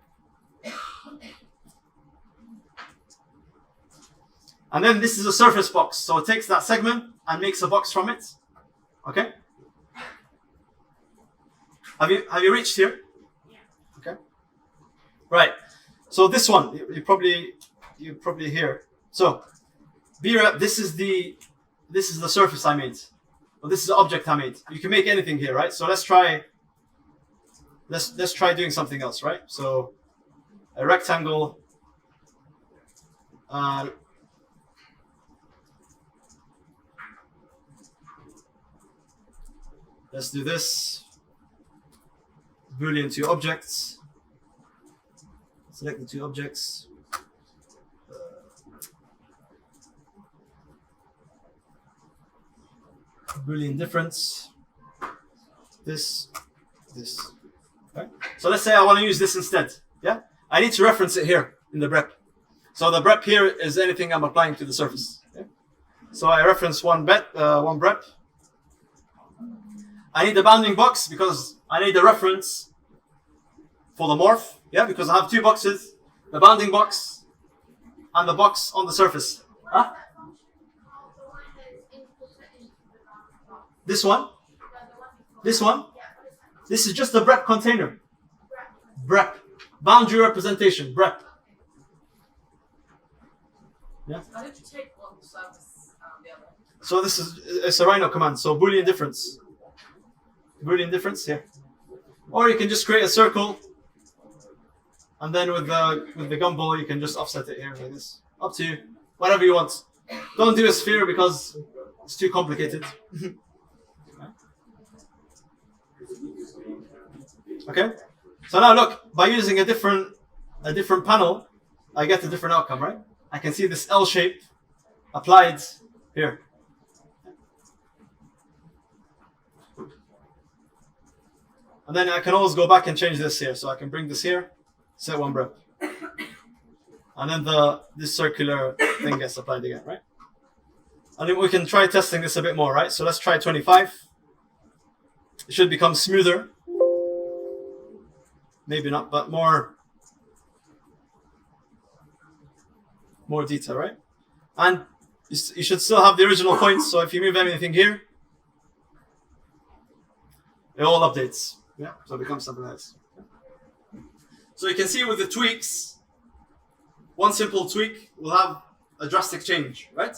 And then this is a surface box. So it takes that segment and makes a box from it. Okay? Have you reached here? Okay. Right. So this one, you probably hear. So B-rep, this is the surface I made. Well, this is the object I made. You can make anything here, right? So let's try doing something else, right? So a rectangle. Let's do this. Boolean two objects. Select the two objects. Boolean difference. This. Right? So let's say I want to use this instead. Yeah? I need to reference it here in the brep. So the brep here is anything I'm applying to the surface. Okay? So I reference one brep. I need the bounding box because I need the reference for the morph. Yeah, because I have two boxes, the bounding box and the box on the surface. Huh? This one? The one before. This one? Yeah, what is that? This is just a BREP container. Grab. BREP. Boundary representation. BREP. How did you take one service the other? So this is it's a Rhino command. So Boolean difference. Boolean difference here. Or you can just create a circle, and then with the gumball you can just offset it here like this. Up to you. Whatever you want. Don't do a sphere because it's too complicated. Okay. So now look, by using a different panel, I get a different outcome, right? I can see this L shape applied here. And then I can always go back and change this here. So I can bring this here, set one BREP. And then this circular thing gets applied again, right? And then we can try testing this a bit more, right? So let's try 25. It should become smoother. Maybe not, but more detail, right? And you should still have the original points. So if you move anything here, it all updates. Yeah, so it becomes something else. So you can see with the tweaks, one simple tweak will have a drastic change, right?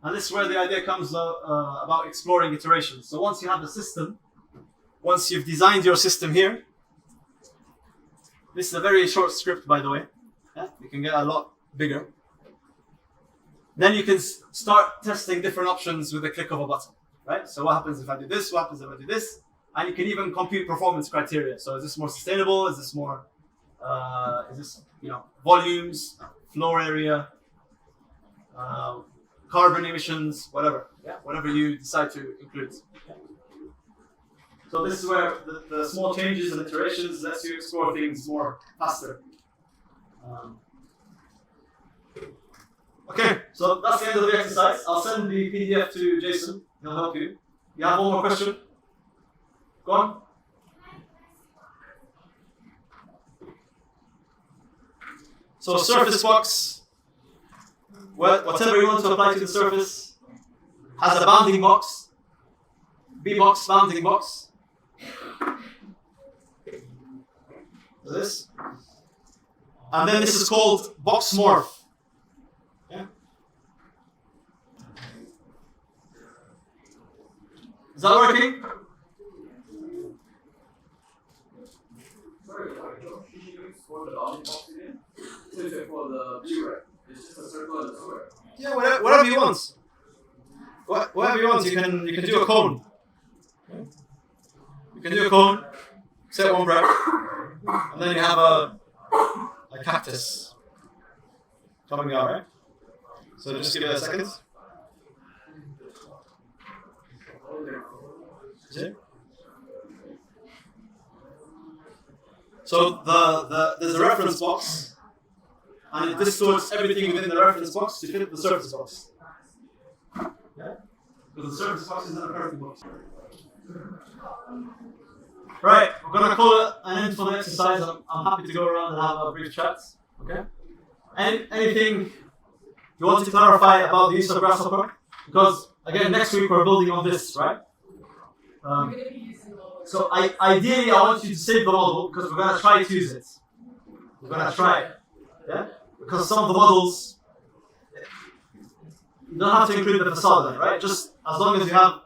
And this is where the idea comes about exploring iterations. So once you have the system, once you've designed your system here, this is a very short script, by the way. Yeah, you can get a lot bigger. Then you can start testing different options with the click of a button, right? So what happens if I do this? What happens if I do this? And you can even compute performance criteria. So is this more sustainable? Is this more, volumes, floor area, carbon emissions, whatever. Yeah, whatever you decide to include. Yeah. So this is where the small changes and iterations lets you explore things more faster. Okay, so that's the end of the exercise. I'll send the PDF to Jason. He'll help you. You have one more question? Go on. So surface box, whatever you want to apply to the surface, has a bounding box, B box, bounding box. This. And then this is called box morph. Yeah. Is that working? Sorry, for the bounding box again? For the viewer, it's just a circle and a square. Yeah, whatever you want. Whatever you want, you can do a cone. You can do a cone, set one BREP, and then you have a cactus coming out, right? So just give it a second. See? So there's a reference box, and it distorts everything within the reference box to fit the surface box. Yeah? Because the surface box is not a perfect box. Right, we're gonna call it an end for the exercise. I'm happy to go around and have a brief chat. Okay? Anything you want to clarify about the use of Grasshopper? Because again, next week we're building on this, right? So ideally, I want you to save the model because we're gonna try to use it. We're gonna try it, yeah? Because some of the models, you don't have to include the facade, right? Just as long as you have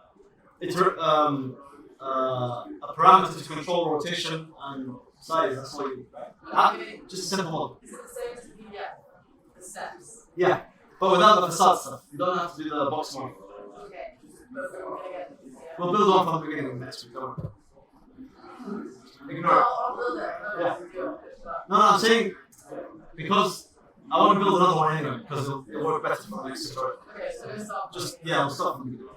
a parameter to control rotation and size, that's all you need, right? Just a simple model. Is it the same as the PDF? The steps? Yeah, but without the facade stuff. You don't have to do the box model. Okay. Yeah. We'll build one from the beginning next week. Don't worry. Ignore it. I'll build it. Yeah. No, I'm saying because I want to build another one anyway because it'll work better for the next tutorial. Okay, so it's all. Just, yeah, we'll start from the beginning.